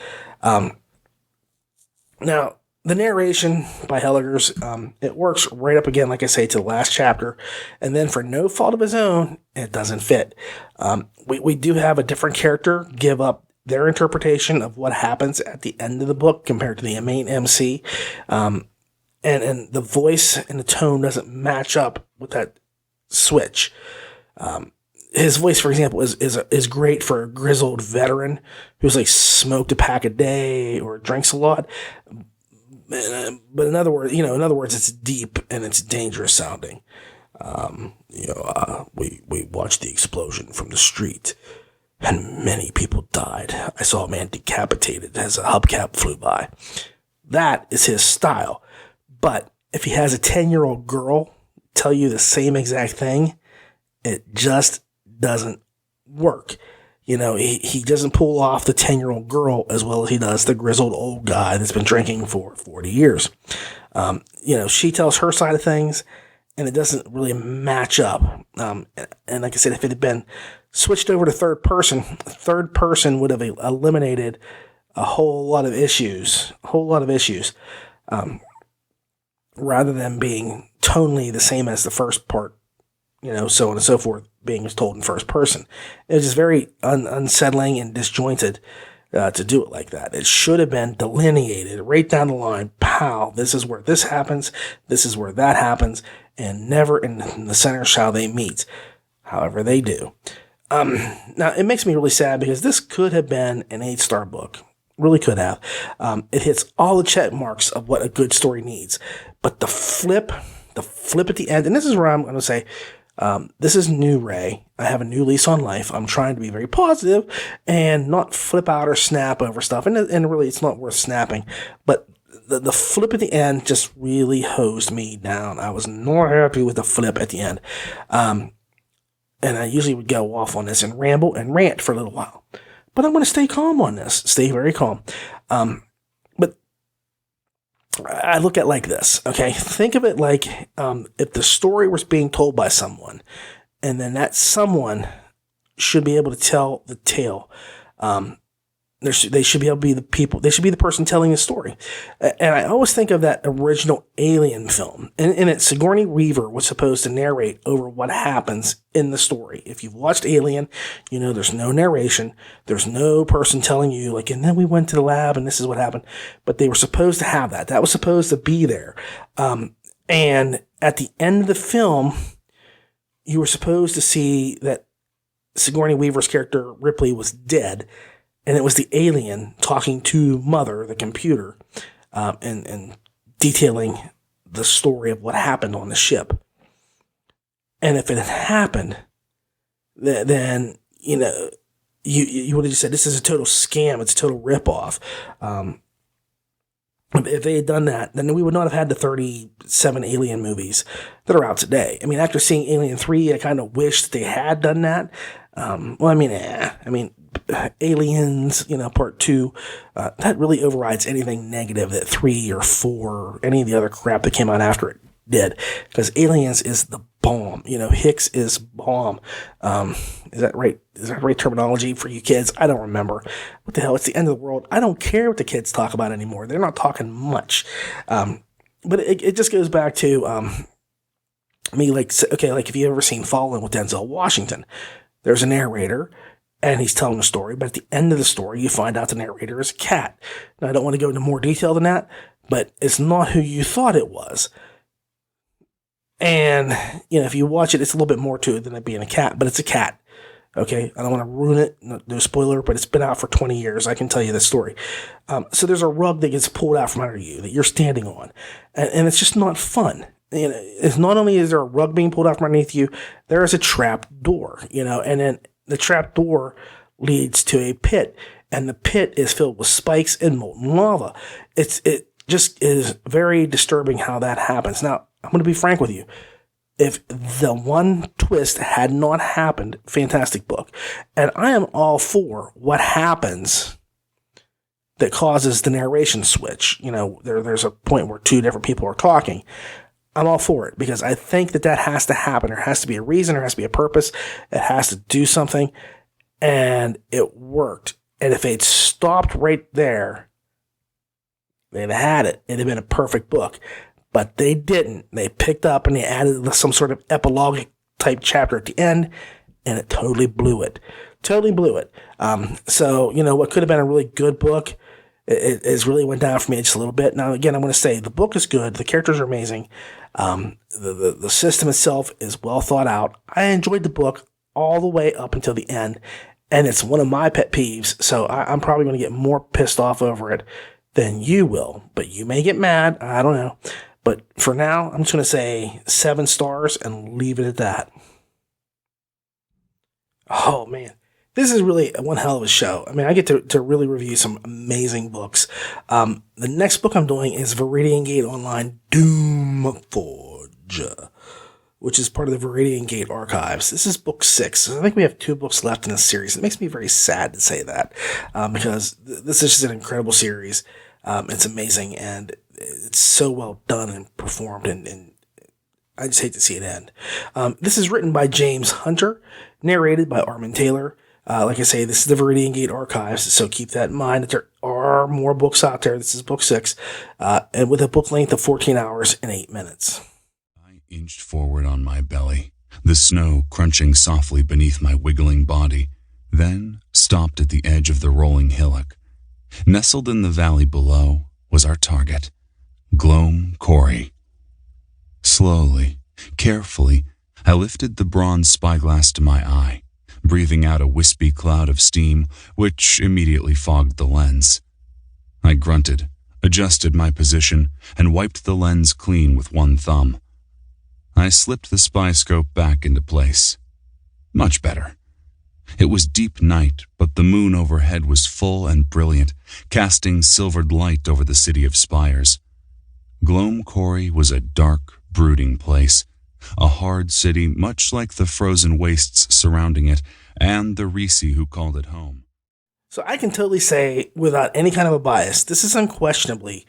A: Now, the narration by Helligers, it works right up again, like I say, to the last chapter, and then for no fault of his own, it doesn't fit. We do have a different character give up their interpretation of what happens at the end of the book compared to the main MC, and the voice and the tone doesn't match up with that switch. His voice, for example, is great for a grizzled veteran who's like smoked a pack a day or drinks a lot. But in other words, it's deep and it's dangerous sounding. We watched the explosion from the street, and many people died. I saw a man decapitated as a hubcap flew by. That is his style. But if he has a 10-year-old girl tell you the same exact thing, it just doesn't work. He doesn't pull off the 10-year-old girl as well as he does the grizzled old guy that's been drinking for 40 years. She tells her side of things, and it doesn't really match up. And like I said, if it had been switched over to third person would have eliminated a whole lot of issues, rather than being tonally the same as the first part, so on and so forth, being told in first person. It was just very unsettling and disjointed to do it like that. It should have been delineated right down the line. Pow, this is where this happens, this is where that happens, and never in the center shall they meet. However, they do. Now, it makes me really sad because this could have been an 8-star book. Really could have. It hits all the check marks of what a good story needs. But the flip at the end, and this is where I'm going to say, this is new, Ray. I have a new lease on life. I'm trying to be very positive and not flip out or snap over stuff. And really, it's not worth snapping. But the flip at the end just really hosed me down. I was not happy with the flip at the end. And I usually would go off on this and ramble and rant for a little while. But I'm going to stay calm on this. Stay very calm. But I look at it like this, okay? Think of it like if the story was being told by someone, and then that someone should be able to tell the tale. They should be able to be the people. They should be the person telling the story. And I always think of that original Alien film. And in it, Sigourney Weaver was supposed to narrate over what happens in the story. If you've watched Alien, there's no narration. There's no person telling you, like, and then we went to the lab and this is what happened. But they were supposed to have that. That was supposed to be there. And at the end of the film, you were supposed to see that Sigourney Weaver's character, Ripley, was dead. And it was the alien talking to Mother, the computer, and detailing the story of what happened on the ship. And if it had happened, then you would have just said, this is a total scam. It's a total ripoff. If they had done that, then we would not have had the 37 Alien movies that are out today. I mean, after seeing Alien 3, I kind of wish that they had done that. Aliens, part 2, that really overrides anything negative that 3 or 4 or any of the other crap that came out after it did. Because Aliens is the bomb. Hicks is bomb. Is that right? Is that right terminology for you kids? I don't remember. What the hell? It's the end of the world. I don't care what the kids talk about anymore. They're not talking much. But it just goes back to me, like if you've ever seen Fallen with Denzel Washington, there's a narrator, and he's telling a story, but at the end of the story, you find out the narrator is a cat. Now, I don't want to go into more detail than that, but it's not who you thought it was. And, if you watch it, it's a little bit more to it than it being a cat, but it's a cat. Okay? I don't want to ruin it. No spoiler, but it's been out for 20 years. I can tell you this story. So there's a rug that gets pulled out from under you that you're standing on, and it's just not fun. It's not only is there a rug being pulled out from underneath you, there is a trap door, and then the trap door leads to a pit, and the pit is filled with spikes and molten lava. It just is very disturbing how that happens. Now, I'm going to be frank with you. If the one twist had not happened, fantastic book. And I am all for what happens that causes the narration switch. There's a point where two different people are talking. I'm all for it because I think that has to happen. There has to be a reason. There has to be a purpose. It has to do something. And it worked. And if they'd stopped right there, they'd have had it. It'd have been a perfect book. But they didn't. They picked up and they added some sort of epilogue type chapter at the end, and it totally blew it. Totally blew it. So, what could have been a really good book, it really went down for me just a little bit. Now, again, I'm going to say the book is good. The characters are amazing. The system itself is well thought out. I enjoyed the book all the way up until the end, and it's one of my pet peeves, so I'm probably going to get more pissed off over it than you will. But you may get mad. I don't know. But for now, I'm just going to say 7 stars and leave it at that. Oh, man. This is really one hell of a show. I mean, I get to really review some amazing books. The next book I'm doing is Viridian Gate Online Doomforge, which is part of the Viridian Gate archives. This is book 6. I think we have 2 books left in this series. It makes me very sad to say that because this is just an incredible series. It's amazing, and it's so well done and performed, and I just hate to see it end. This is written by James Hunter, narrated by Armin Taylor. Like I say, this is the Viridian Gate archives, so keep that in mind that there are more books out there. This is book 6, and with a book length of 14 hours and 8 minutes.
H: I inched forward on my belly, the snow crunching softly beneath my wiggling body, then stopped at the edge of the rolling hillock. Nestled in the valley below was our target, Gloam Quarry. Slowly, carefully, I lifted the bronze spyglass to my eye, breathing out a wispy cloud of steam, which immediately fogged the lens. I grunted, adjusted my position, and wiped the lens clean with one thumb. I slipped the spy scope back into place. Much better. It was deep night, but the moon overhead was full and brilliant, casting silvered light over the city of spires. Gloam Quarry was a dark, brooding place, a hard city much like the frozen wastes surrounding it and the Risi who called it home.
A: So I can totally say, without any kind of a bias, this is unquestionably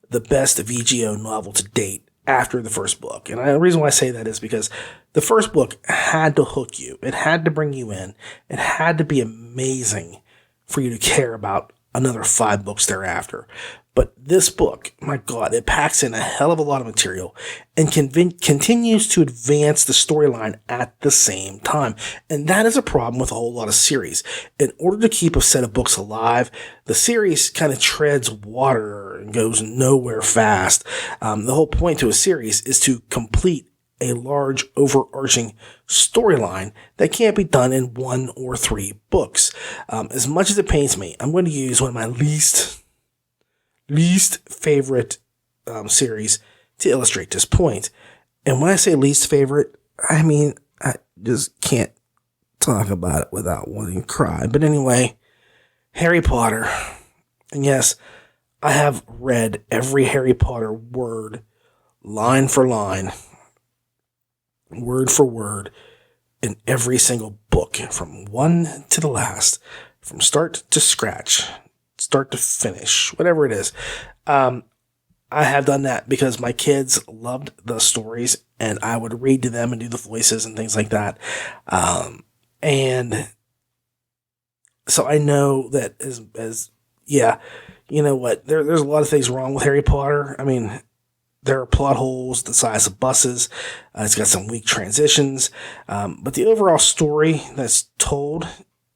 A: the best VGO novel to date after the first book. And the reason why I say that is because the first book had to hook you. It had to bring you in. It had to be amazing for you to care about another 5 books thereafter. But this book, my God, it packs in a hell of a lot of material and continues to advance the storyline at the same time. And that is a problem with a whole lot of series. In order to keep a set of books alive, the series kind of treads water and goes nowhere fast. The whole point to a series is to complete a large overarching storyline that can't be done in 1 or 3 books. As much as it pains me, I'm going to use one of my least favorite series to illustrate this point. And when I say least favorite, I mean, I just can't talk about it without wanting to cry. But anyway, Harry Potter. And yes, I have read every Harry Potter word, line for line, word for word, in every single book, from one to the last, from start to scratch, start to finish, whatever it is. I have done that because my kids loved the stories and I would read to them and do the voices and things like that. And so I know that you know what, there's a lot of things wrong with Harry Potter. I mean, there are plot holes the size of buses. It's got some weak transitions. But the overall story that's told,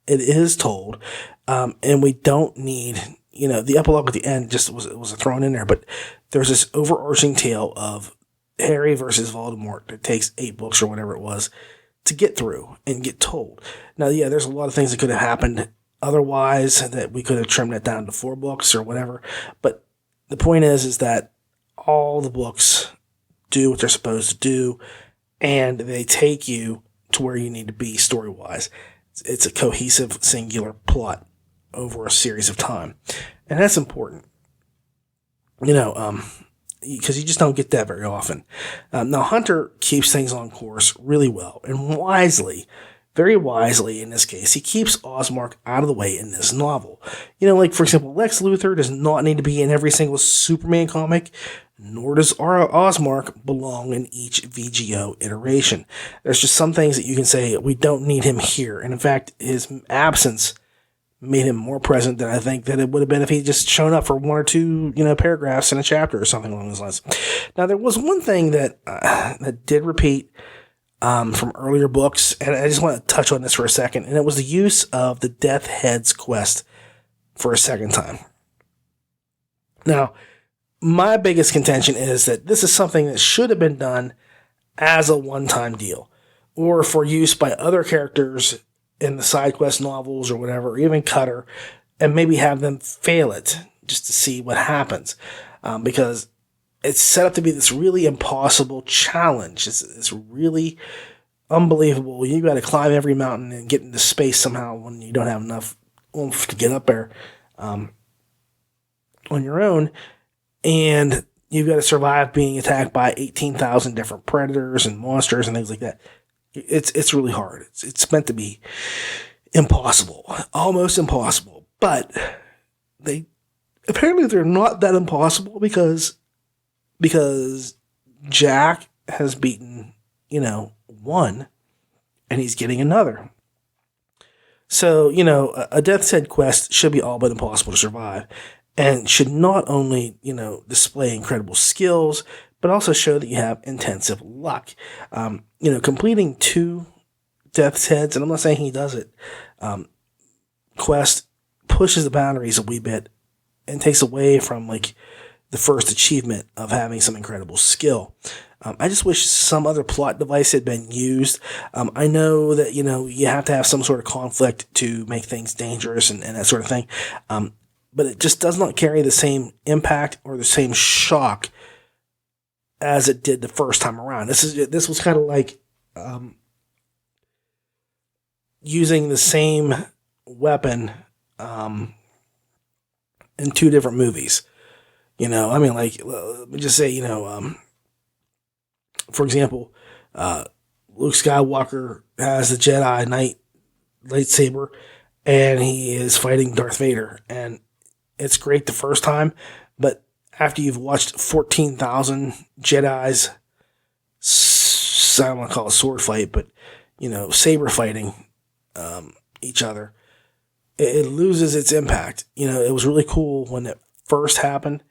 A: it is told. And we don't need, the epilogue at the end just was thrown in there, but there's this overarching tale of Harry versus Voldemort that takes 8 books or whatever it was to get through and get told. Now, yeah, there's a lot of things that could have happened otherwise that we could have trimmed it down to 4 books or whatever. But the point is that all the books do what they're supposed to do and they take you to where you need to be story-wise. It's a cohesive, singular plot over a series of time. And that's important, because you just don't get that very often. Now, Hunter keeps things on course really well and wisely very wisely in this case, he keeps Osmark out of the way in this novel. Like, for example, Lex Luthor does not need to be in every single Superman comic, nor does Osmark belong in each VGO iteration. There's just some things that you can say, we don't need him here. And in fact, his absence made him more present than I think that it would have been if he just shown up for one or two, paragraphs in a chapter or something along those lines. Now, there was one thing that did repeat from earlier books, and I just want to touch on this for a second, and it was the use of the Death Heads quest for a second time. Now, my biggest contention is that this is something that should have been done as a one-time deal, or for use by other characters in the side quest novels or whatever, or even Cutter, and maybe have them fail it just to see what happens, because it's set up to be this really impossible challenge. It's really unbelievable. You got to climb every mountain and get into space somehow when you don't have enough oomph to get up there on your own. And you've got to survive being attacked by 18,000 different predators and monsters and things like that. It's really hard. It's meant to be impossible, almost impossible. But they're not that impossible because Jack has beaten, one, and he's getting another. So, a Death's Head quest should be all but impossible to survive, and should not only, display incredible skills, but also show that you have intensive luck. Completing 2 Death's Heads, and I'm not saying he does it, quest pushes the boundaries a wee bit and takes away from, the first achievement of having some incredible skill. I just wish some other plot device had been used. I know that, you have to have some sort of conflict to make things dangerous and that sort of thing. But it just does not carry the same impact or the same shock as it did the first time around. This was kind of like using the same weapon in 2 different movies. Let me just say, for example, Luke Skywalker has the Jedi Knight lightsaber, and he is fighting Darth Vader, and it's great the first time, but after you've watched 14,000 Jedis, I don't want to call it a sword fight, but, saber fighting each other, it loses its impact. It was really cool when it first happened,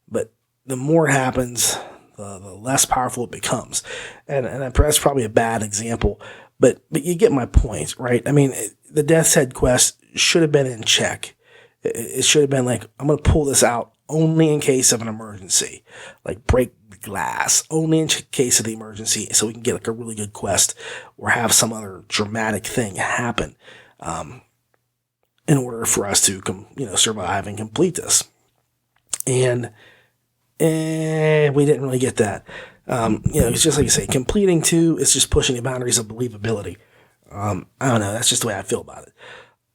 A: but the more it happens, the less powerful it becomes. And that's probably a bad example, but you get my point, right? I mean, the Death's Head quest should have been in check. It should have been like, I'm going to pull this out only in case of an emergency, like break the glass, only in case of the emergency, so we can get a really good quest or have some other dramatic thing happen in order for us to survive and complete this. And we didn't really get that. It's just like you say, completing 2 is just pushing the boundaries of believability. I don't know. That's just the way I feel about it.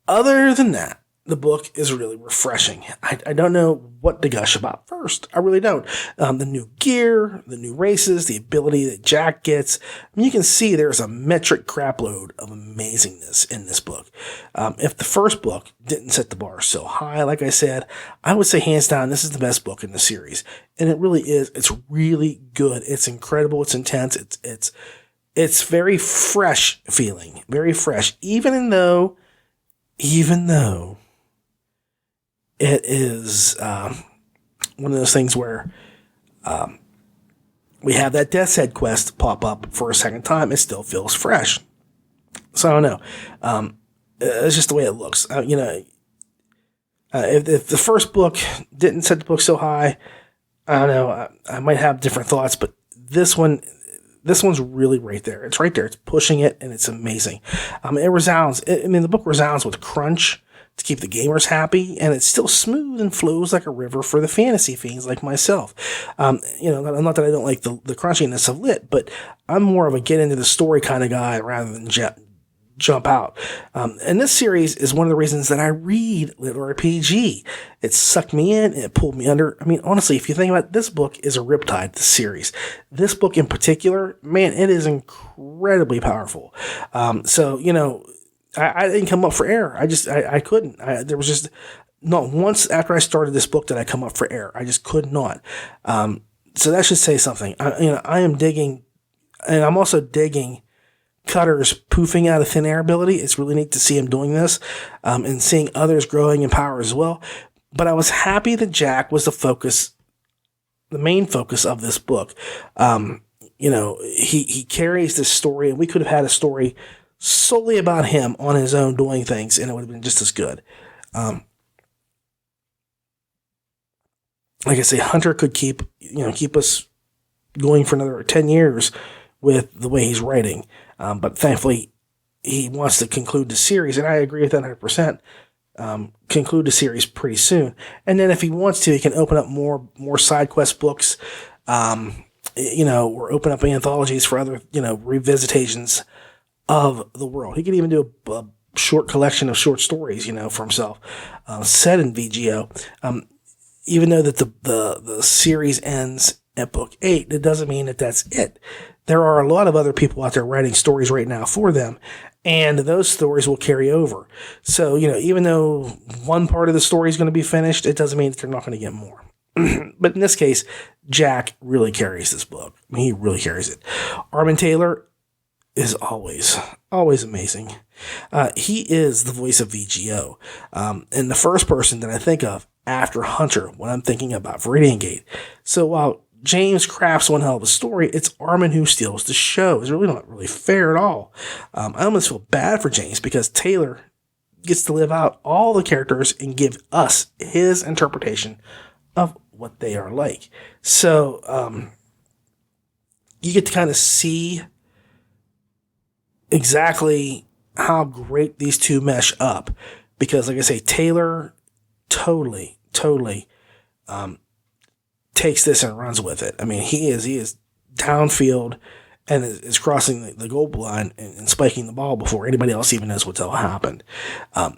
A: Other than that, the book is really refreshing. I don't know what to gush about first. I really don't. The new gear, the new races, the ability that Jack gets. You can see there's a metric crapload of amazingness in this book. If the first book didn't set the bar so high, like I said, I would say hands down, this is the best book in the series. And it really is. It's really good. It's incredible. It's intense. It's very fresh feeling. Very fresh. Even though it is one of those things where we have that Death's Head quest pop up for a second time. It still feels fresh. So I don't know. It's just the way it looks. If the first book didn't set the book so high, I don't know. I might have different thoughts, but this one's really right there. It's right there. It's pushing it, and it's amazing. It resounds. The book resounds with crunch to keep the gamers happy, and it's still smooth and flows like a river for the fantasy fiends like myself. Not that I don't like the crunchiness of Lit, but I'm more of a get into the story kind of guy rather than jump out. And this series is one of the reasons that I read LitRPG. It sucked me in, it pulled me under. I mean, honestly, if you think about it, this book is a riptide, this series. This book in particular, man, it is incredibly powerful. So, you know, I didn't come up for air. I couldn't. There was just not once after I started this book did I come up for air. I just could not. So that should say something. I am digging, and I'm also digging Cutter's poofing out of thin air ability. It's really neat to see him doing this, and seeing others growing in power as well. But I was happy that Jack was the main focus of this book. You know, he carries this story, and we could have had a story solely about him on his own doing things, and it would have been just as good. Like I say, Hunter could keep us going for another 10 years with the way he's writing. But thankfully, he wants to conclude the series, and I agree with that 100%. Conclude the series pretty soon. And then if he wants to, he can open up more side quest books, or open up anthologies for other, revisitations of the world. He could even do a short collection of short stories, for himself, set in VGO. Even though that the series ends at book 8, it doesn't mean that that's it. There are a lot of other people out there writing stories right now for them, and those stories will carry over. So, even though one part of the story is going to be finished, it doesn't mean that they're not going to get more. But in this case, Jack really carries this book. I mean, he really carries it. Armin Taylor is always amazing. He is the voice of VGO, and the first person that I think of after Hunter when I'm thinking about Viridian Gate. So while James crafts one hell of a story, it's Armin who steals the show. It's really not really fair at all. I almost feel bad for James because Taylor gets to live out all the characters and give us his interpretation of what they are like. So you get to kind of see exactly how great these two mesh up, because like I say, Taylor totally takes this and runs with it. I mean, he is downfield and is crossing the goal line and spiking the ball before anybody else even knows what's happened.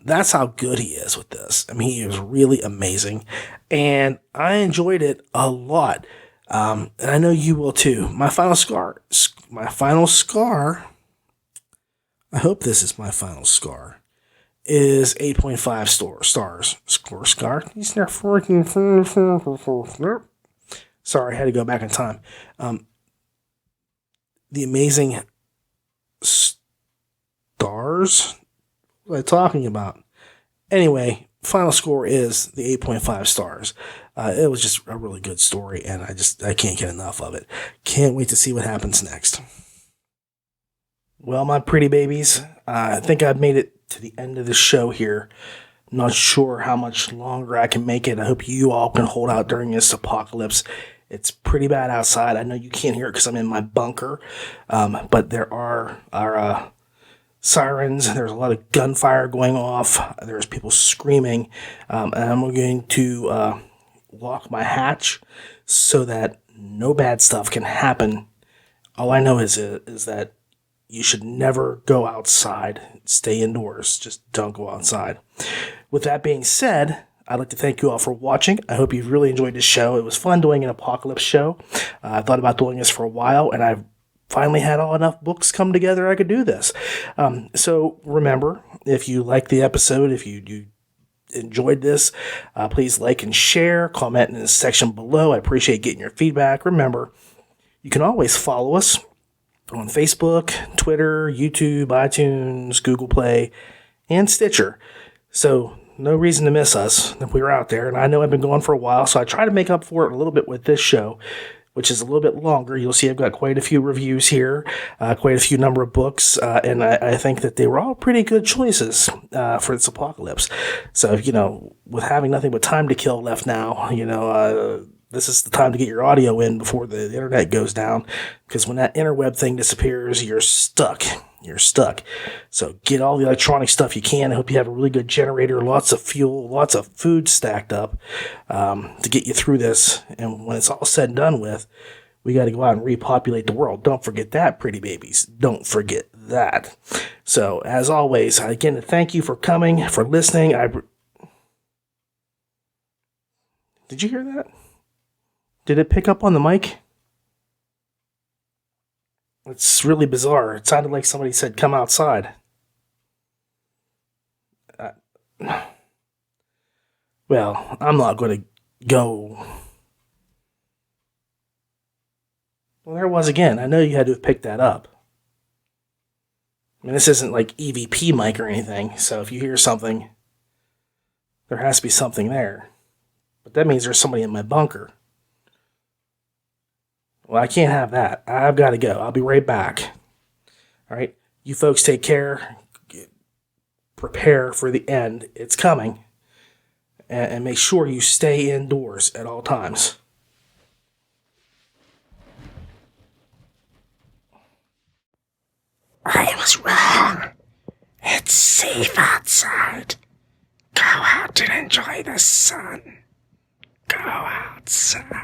A: That's how good he is with this. I mean, he is really amazing, and I enjoyed it a lot. And I know you will too. My final scar. I hope this is my final scar. Is 8.5 stars. Scar. He's not freaking. Sorry, I had to go back in time. The amazing stars? What am I talking about? Anyway, final score is the 8.5 stars. It was just a really good story, and I can't get enough of it. Can't wait to see what happens next. Well, my pretty babies, I think I've made it to the end of the show here. Not sure how much longer I can make it. I hope you all can hold out during this apocalypse. It's pretty bad outside. I know you can't hear it because I'm in my bunker, but there are sirens. There's a lot of gunfire going off. There's people screaming, and I'm going to lock my hatch so that no bad stuff can happen. All I know is that you should never go outside. Stay indoors. Just don't go outside. With that being said, I'd like to thank you all for watching. I hope you've really enjoyed this show. It was fun doing an apocalypse show. I thought about doing this for a while, and I've finally had enough books come together I could do this. So remember, if you like the episode, if you enjoyed this, please like and share. Comment in the section below. I appreciate getting your feedback. Remember, you can always follow us on Facebook, Twitter, YouTube, iTunes, Google Play, and Stitcher. So no reason to miss us if we were out there. And I know I've been going for a while, so I try to make up for it a little bit with this show, which is a little bit longer. You'll see I've got quite a few reviews here, quite a few number of books, and I think that they were all pretty good choices for this apocalypse. So, with having nothing but time to kill left now, this is the time to get your audio in before the internet goes down, because when that interweb thing disappears, you're stuck. So get all the electronic stuff you can. I hope you have a really good generator, lots of fuel, lots of food stacked up to get you through this. And when it's all said and done with, we got to go out and repopulate the world. Don't forget that, pretty babies. Don't forget that. So, as always, again, thank you for coming, for listening. Did you hear that? Did it pick up on the mic? It's really bizarre. It sounded like somebody said, "Come outside." Well, I'm not going to go. Well, there it was again. I know you had to have picked that up. I mean, this isn't like EVP mic or anything, so if you hear something, there has to be something there. But that means there's somebody in my bunker. Well, I can't have that. I've got to go. I'll be right back. All right? You folks take care. Prepare for the end. It's coming. And make sure you stay indoors at all times.
I: I was wrong. It's safe outside. Go out and enjoy the sun. Go outside.